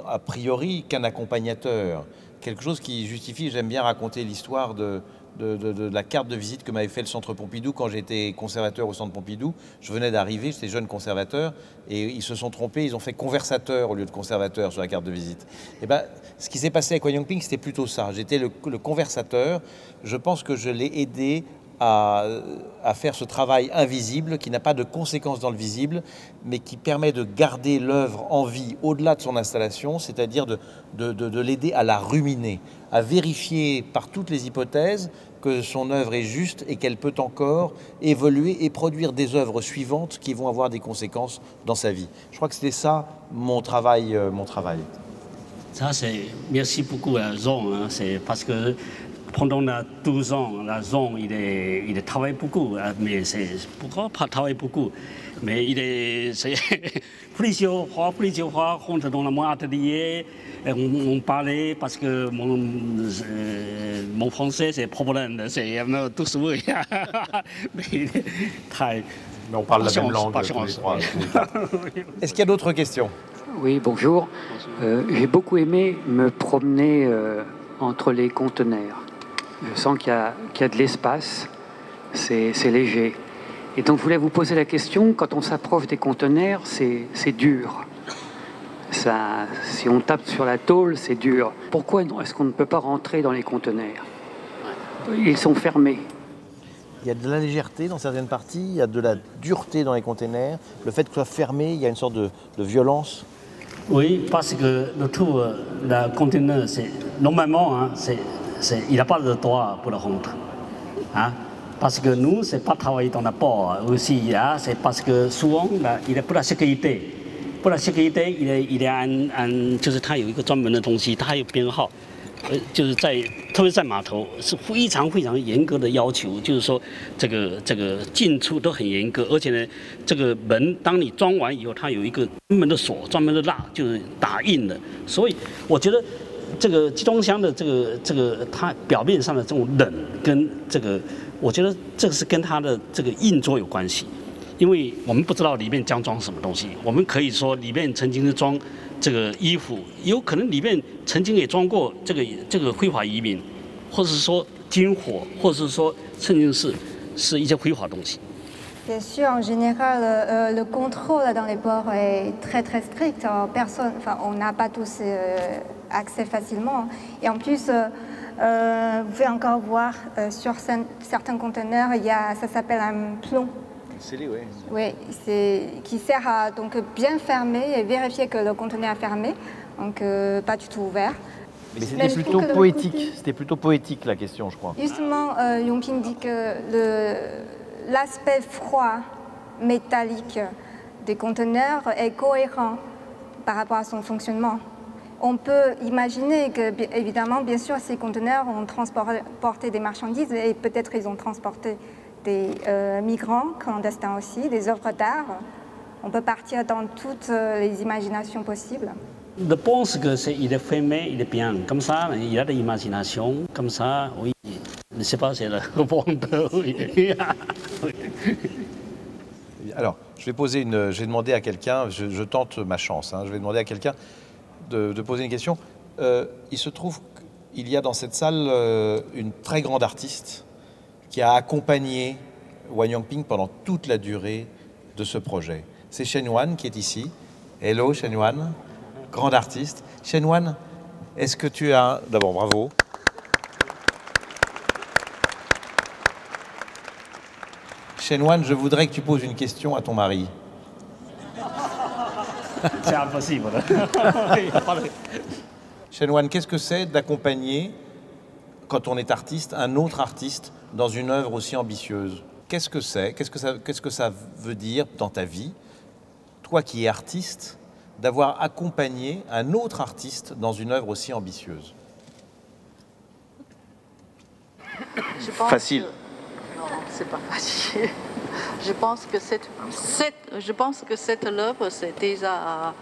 a priori qu'un accompagnateur, quelque chose qui justifie. J'aime bien raconter l'histoire de la carte de visite que m'avait fait le Centre Pompidou quand j'étais conservateur au Centre Pompidou. Je venais d'arriver, j'étais jeune conservateur, et ils se sont trompés, ils ont fait conversateur au lieu de conservateur sur la carte de visite. Et ben, ce qui s'est passé avec Wan Yongping, c'était plutôt ça. J'étais le conversateur. Je pense que je l'ai aidé à faire ce travail invisible qui n'a pas de conséquences dans le visible, mais qui permet de garder l'œuvre en vie au-delà de son installation, c'est-à-dire de l'aider à la ruminer, à vérifier par toutes les hypothèses que son œuvre est juste et qu'elle peut encore évoluer et produire des œuvres suivantes qui vont avoir des conséquences dans sa vie. Je crois que c'était ça mon travail. Ça, c'est merci beaucoup à Jean, hein, c'est parce que pendant 12 ans, la zone, il travaille beaucoup, mais c'est pourquoi pas travailler beaucoup? Mais c'est plusieurs fois, rentre dans mon atelier, on parlait parce que mon français c'est problème, c'est tout souvent. Mais on parle la même langue tous les trois. Est-ce qu'il y a d'autres questions? Oui, bonjour. J'ai beaucoup aimé me promener entre les conteneurs. Je sens qu'il y a de l'espace, c'est léger. Et donc je voulais vous poser la question, quand on s'approche des conteneurs, c'est dur. Ça, si on tape sur la tôle, c'est dur. Pourquoi est-ce qu'on ne peut pas rentrer dans les conteneurs? Ils sont fermés. Il y a de la légèreté dans certaines parties, il y a de la dureté dans les conteneurs. Le fait que ce soit fermé, il y a une sorte de violence. Oui, parce que le tout, le conteneur, c'est normalement, hein, il n'a pas le droit pour le rentrer. Hein? Parce que nous, c'est pas travailler dans la port aussi, hein? C'est parce que souvent, il est pour la sécurité. Pour la sécurité, il y a 就是它有一个专门的东西，它有编号。就是特别在码头是非常严格的要求，就是说这个进出都很严格，而且呢，这个门当你装完以后，它有一个专门的锁、专门的蜡，就是打印的。所以我觉得这个集装箱的这个它表面上的这种冷跟这个，我觉得这个是跟它的这个硬座有关系。因为我们不知道里面将装什么东西，我们可以说里面曾经是装这个衣服，有可能里面曾经也装过这个非法移民，或者是说军火，或者是说甚至是一些非法东西。Bien sûr, en général, le contrôle dans les ports est très strict. On n'a pas tous accès facilement. Et en plus, vous pouvez encore voir sur certains conteneurs, ça s'appelle un plomb. Scellé, oui. Oui, qui sert à donc bien fermer et vérifier que le conteneur est fermé, donc pas du tout ouvert. Mais c'était plutôt poétique. C'était plutôt poétique la question, je crois. Justement, Yongping dit que l'aspect froid métallique des conteneurs est cohérent par rapport à son fonctionnement. On peut imaginer que, évidemment, bien sûr, ces conteneurs ont transporté des marchandises et peut-être ils ont transporté des migrants clandestins aussi, des œuvres d'art. On peut partir dans toutes les imaginations possibles. Je pense que il est fermé, il est bien. Comme ça, il y a de l'imagination. Comme ça, oui. Je ne sais pas, c'est le répondeur. Alors, je vais demander à quelqu'un, je tente ma chance, hein, je vais demander à quelqu'un de poser une question. Il se trouve qu'il y a dans cette salle une très grande artiste qui a accompagné Wan Yongping pendant toute la durée de ce projet. C'est Shen Wan qui est ici. Hello Shen Wan, grande artiste. Shen Wan, est-ce que tu as... D'abord, bravo. Shen Wan, je voudrais que tu poses une question à ton mari. C'est impossible. Shen Wan, qu'est-ce que c'est d'accompagner, quand on est artiste, un autre artiste dans une œuvre aussi ambitieuse? Qu'est-ce que c'est? Qu'est-ce que ça veut dire dans ta vie, toi qui es artiste, d'avoir accompagné un autre artiste dans une œuvre aussi ambitieuse? Facile. Non, c'est pas facile. Je pense que cette œuvre, c'est déjà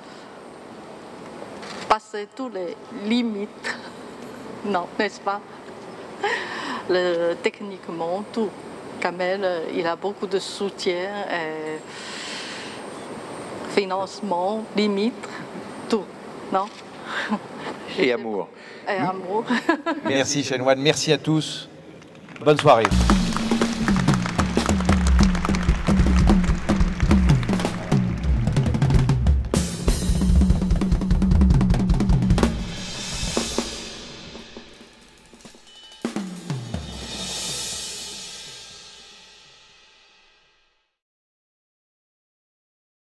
passé toutes les limites. Non, n'est-ce pas? Techniquement, tout. Kamel, il a beaucoup de soutien, et financement, limite, tout, non? Et amour. Et amour. Merci Shen Wan, merci à tous. Bonne soirée.